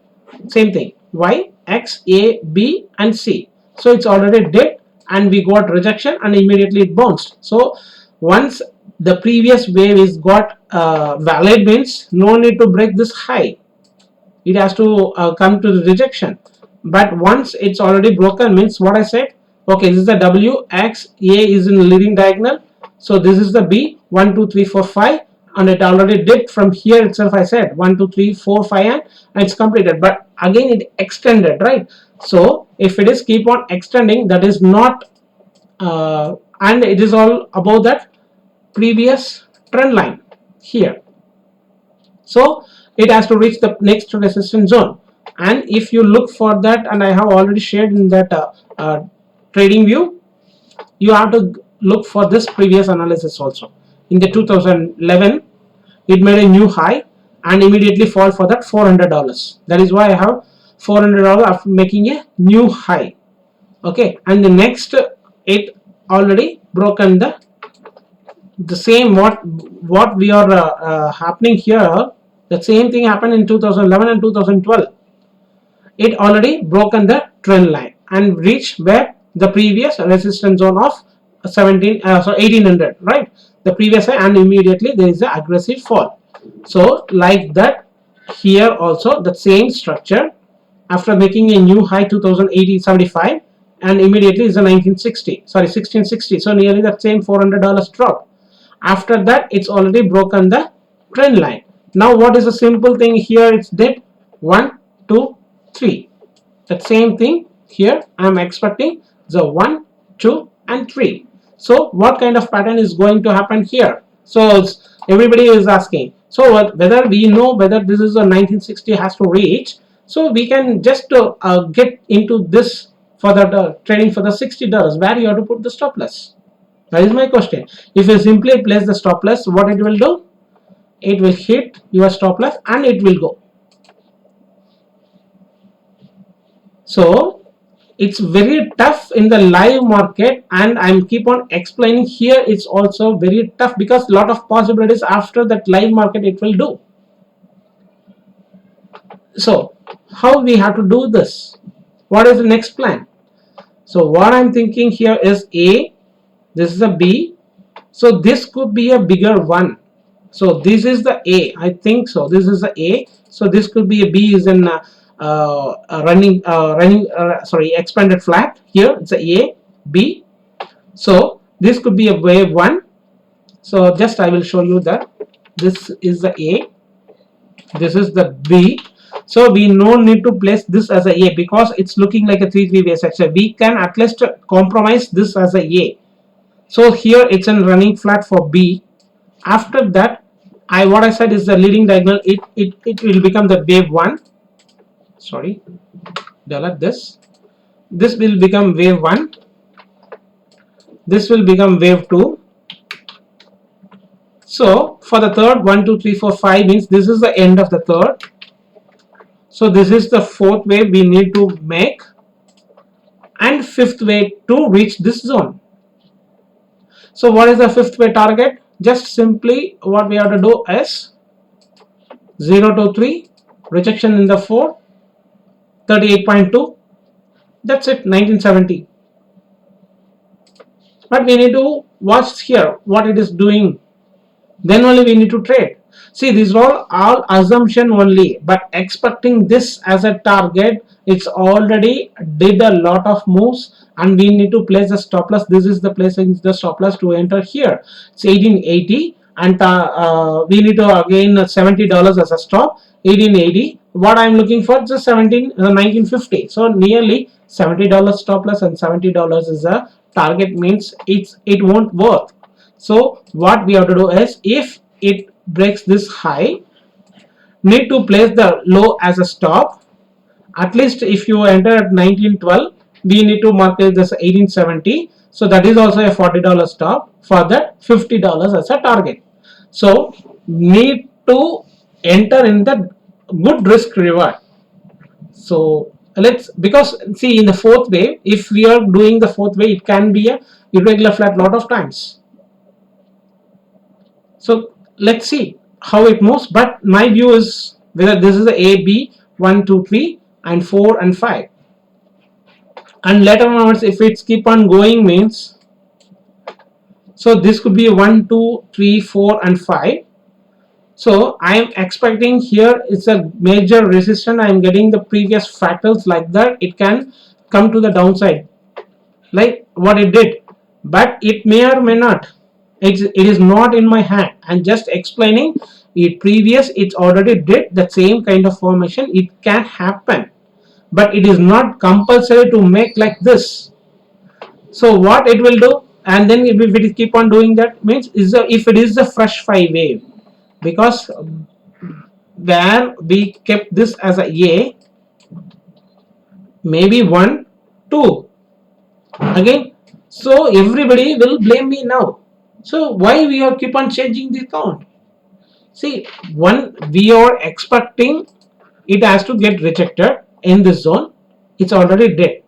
Same thing. Y, X, A, B and C. So it's already dead and we got rejection and immediately it bounced. So once the previous wave is got valid, means no need to break this high. It has to come to the rejection. But once it's already broken, means what I said, okay, this is the W, X, A is in leading diagonal. So this is the B, 1, 2, 3, 4, 5, and it already did from here itself. I said 1, 2, 3, 4, 5, and it's completed. But again it extended, right? So if it is keep on extending, that is not and it is all above that previous trend line here. So it has to reach the next resistance zone. And if you look for that, and I have already shared in that trading view, you have to look for this previous analysis also. In the 2011, it made a new high and immediately fall for that $400. That is why I have $400 after making a new high. Okay, and the next it already broken the same what we are happening here. The same thing happened in 2011 and 2012. It already broken the trend line and reached where the previous resistance zone of 1800, right? The previous high, and immediately there is an aggressive fall. So like that, here also the same structure after making a new high 2075 and immediately is a 1660. So nearly the same $400 drop. After that, it's already broken the trend line. Now what is the simple thing here? It's dead. 1, 2, 3. That same thing here I am expecting the 1, 2 and 3. So what kind of pattern is going to happen here? So everybody is asking, so whether we know whether this is a 1960 has to reach, so we can just get into this for the trading for the $60, where you have to put the stop loss. That is my question. If you simply place the stop loss, what it will do? It will hit your stop loss and it will go. So it's very tough in the live market, and I'm keep on explaining here. It's also very tough because a lot of possibilities after that live market it will do. So how we have to do this? What is the next plan? So what I'm thinking here is A, this is a B. So this could be a bigger one. So this is the A, I think so. This is the A. So this could be a B is in expanded flat. Here it's a A, B. So this could be a wave 1. So just I will show you that this is the A, this is the B. So we no need to place this as a A because it's looking like a 3-3 way structure. We can at least compromise this as a A. So here it's a running flat for B. After that, what I said is the leading diagonal. It will become the wave 1. Sorry, delete this. This will become wave 1. This will become wave 2. So for the third, 1, 2, 3, 4, 5 means this is the end of the third. So this is the fourth wave we need to make, and fifth wave to reach this zone. So what is the fifth wave target? Just simply what we have to do is 0 to 3, rejection in the 4, 38.2. That's it, 1970. But we need to watch here what it is doing. Then only we need to trade. See, these are all assumption only, but expecting this as a target, it's already did a lot of moves, and we need to place the stop loss. This is the placing the stop loss to enter here. It's 1880, and we need to again $70 as a stop. 1880. What I'm looking for just 1950. So nearly $70 stop loss and $70 is a target, means it won't work. So what we have to do is, if it breaks this high, need to place the low as a stop. At least if you enter at 1912, we need to mark this 1870. So that is also a $40 stop. For that, $50 as a target. So need to enter in the good risk reward. So let's, because see, in the fourth wave, if we are doing the fourth wave, it can be a irregular flat lot of times. So let's see how it moves, but my view is whether this is the A, B, 1, 2, 3 and 4 and 5, and later onwards if it's keep on going means, so this could be 1, 2, 3, 4 and 5. So I am expecting here it's a major resistance. I am getting the previous fractals like that. It can come to the downside like what it did, but it may or may not. It is not in my hand. I'm just explaining it. Previous it's already did the same kind of formation. It can happen, but it is not compulsory to make like this. So what it will do, and then if it keep on doing that means is if it is a fresh 5 wave, because where we kept this as a A, maybe 1, 2 again. So everybody will blame me now. So why we are keep on changing the count? See, one, we are expecting it has to get rejected in this zone. It's already dead,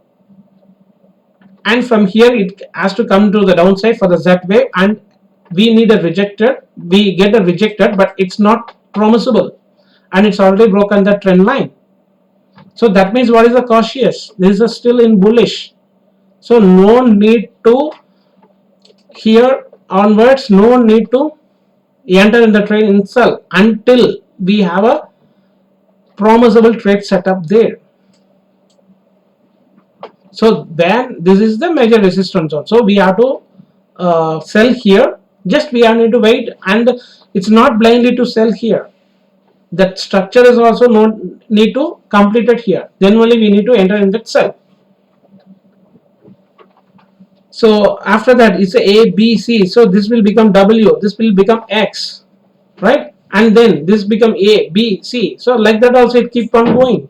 and from here it has to come to the downside for the Z wave, and we need a rejected. We get a rejected, but it's not promisable, and it's already broken the trend line. So that means what is the cautious? This is still in bullish. So no need to, here onwards, no need to enter in the trade itself until we have a promisable trade setup there. So then this is the major resistance zone. So we have to sell here. Just we are need to wait, and it's not blindly to sell here. That structure is also not need to complete it here. Then only we need to enter in that sell. So after that it's A, B, C. So this will become W. This will become X, right? And then this become A, B, C. So like that also it keep on going.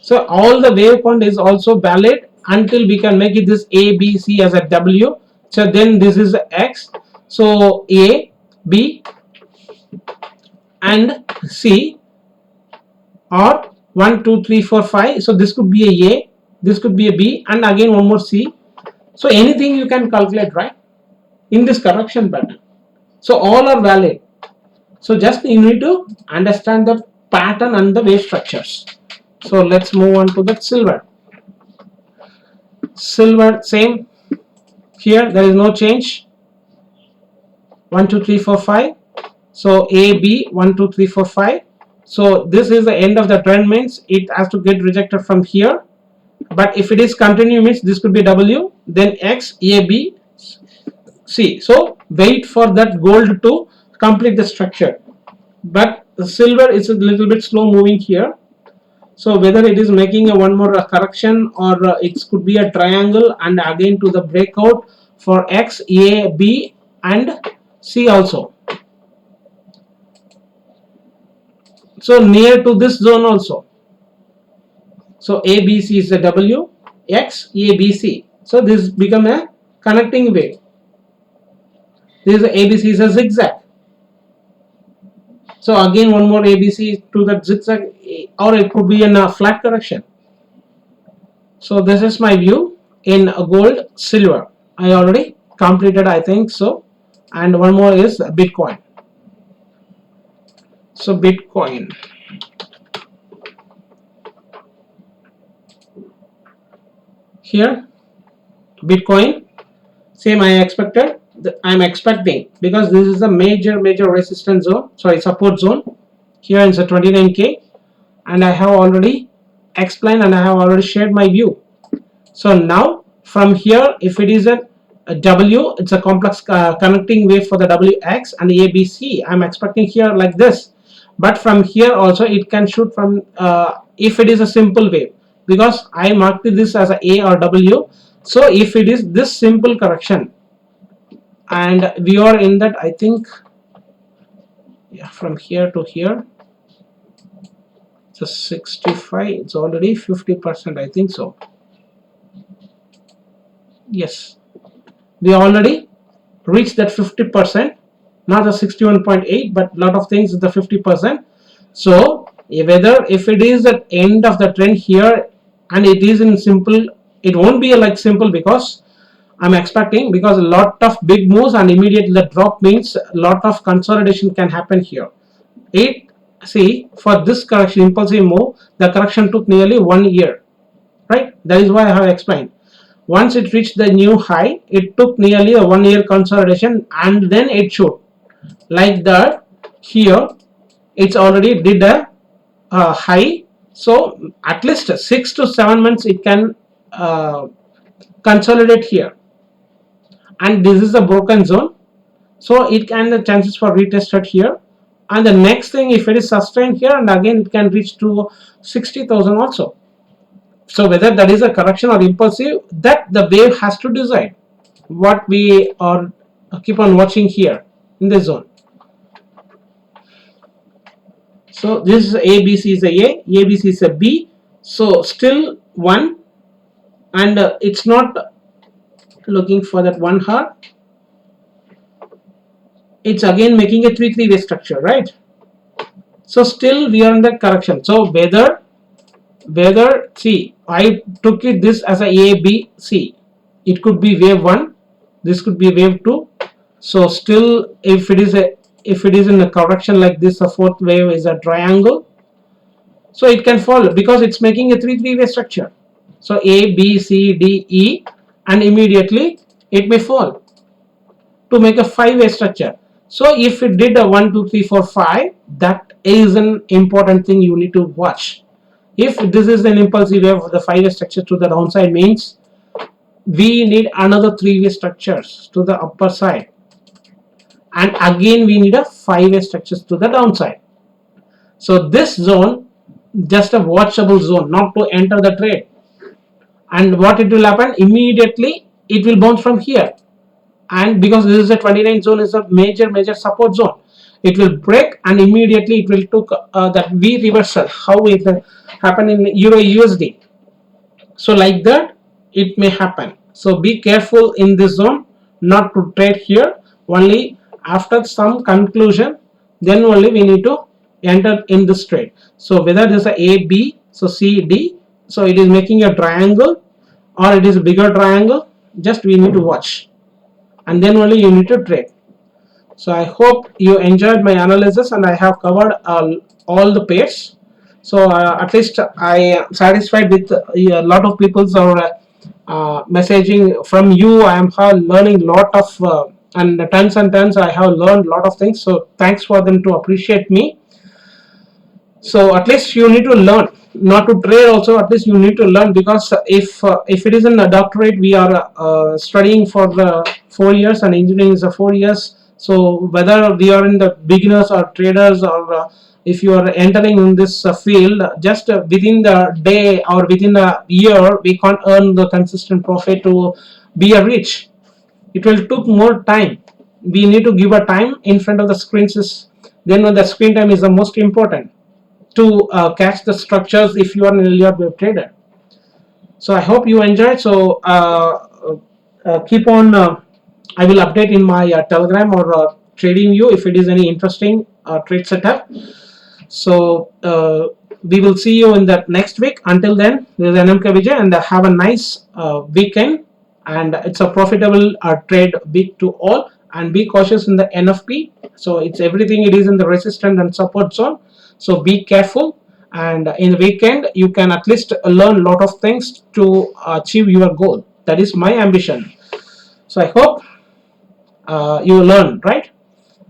So all the wave point is also valid until we can make it this A, B, C as a W. So then this is X. So A, B and C, or 1, 2, 3, 4, 5. So this could be a, this could be a B, and again one more C. So anything you can calculate, right, in this correction pattern. So all are valid. So just you need to understand the pattern and the wave structures. So let's move on to the silver. Silver, same. Here there is no change. 1, 2, 3, 4, 5. So A, B, 1, 2, 3, 4, 5. So this is the end of the trend, means it has to get rejected from here. But if it is continue means this could be W, then X, A, B, C. So wait for that gold to complete the structure. But the silver is a little bit slow moving here. So whether it is making a one more correction, or it could be a triangle, and again to the breakout for X, A, B and C also. So near to this zone also. So ABC is a W, X, ABC. So this become a connecting wave. This is ABC is a zigzag. So again one more ABC to that zigzag, or it could be in a flat correction. So this is my view in gold, silver. I already completed, I think so. And one more is Bitcoin. So Bitcoin. Here, Bitcoin, same I expected. I'm expecting, because this is a major resistance zone, sorry, support zone. Here is a 29K, and I have already explained and I have already shared my view. So now from here, if it is a W, it's a complex connecting wave for the WX and ABC. I'm expecting here like this, but from here also it can shoot from if it is a simple wave, because I marked this as a or W. So if it is this simple correction, and we are in that, I think, yeah, from here to here, it's a 65. It's already 50%, I think so. Yes, we already reached that 50%, not the 61.8, but lot of things is the 50%. So whether if it is at end of the trend here and it is in simple, it won't be like simple, because I'm expecting, because a lot of big moves and immediately the drop means a lot of consolidation can happen here. See, for this correction, impulsive move, the correction took nearly 1 year, right? That is why I have explained. Once it reached the new high, it took nearly a 1 year consolidation, and then it showed like that. Here it's already did a high, so at least 6 to 7 months it can consolidate here, and this is a broken zone, so it can the chances for retested here. And the next thing, if it is sustained here, and again it can reach to 60,000 also. So whether that is a correction or impulsive, that the wave has to decide. What we are keep on watching here in this zone. So this is ABC is a ABC is a B. So still one, and it's not looking for that 1 hour. It's again making a 3-3 way structure, right? So still we are in that correction. So whether see, I took it this as a B C. It could be wave 1. This could be wave 2. So still, if it is in a correction like this, a fourth wave is a triangle, so it can fall, because it's making a 3-3 way structure. So A, B, C, D, E, and immediately it may fall to make a 5-way structure. So if it did a 1, 2, 3, 4, 5, that is an important thing you need to watch. If this is an impulsive wave of the 5-way structure to the downside, means we need another 3-way structures to the upper side, and again we need a 5-way structures to the downside. So this zone, just a watchable zone, not to enter the trade. And what it will happen, immediately it will bounce from here, and because this is a 29 zone, is a major support zone, it will break, and immediately it will took that V reversal, how it happen in Euro USD. So like that it may happen. So be careful in this zone, not to trade here. Only after some conclusion, then only we need to enter in this trade. So whether this is a B, so C, D, so it is making a triangle or it is a bigger triangle, just we need to watch, and then only you need to trade. So I hope you enjoyed my analysis, and I have covered all the pairs. So at least I am satisfied with a lot of people's messaging from you. I am learning lot of and tons I have learned lot of things. So thanks for them to appreciate me. So at least you need to learn, not to trade also, at least you need to learn, because if it is in a doctorate, we are studying for the 4 years, and engineering is a 4 years. So whether we are in the beginners or traders or if you are entering in this field, just within the day or within a year, we can't earn the consistent profit to be a rich. It will took more time. We need to give a time in front of the screens. Then when the screen time is the most important to catch the structures if you are an earlier web trader. So I hope you enjoyed. So keep on. I will update in my Telegram or Trading View if it is any interesting trade setup. So we will see you in the next week. Until then, this is NMK Vijay, and have a nice weekend. And it's a profitable trade week to all. And be cautious in the NFP. So it's everything. It is in the resistance and support zone. So be careful. And in the weekend, you can at least learn a lot of things to achieve your goal. That is my ambition. So I hope you learn, right?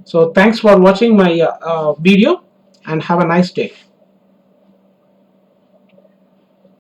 So thanks for watching my video and have a nice day.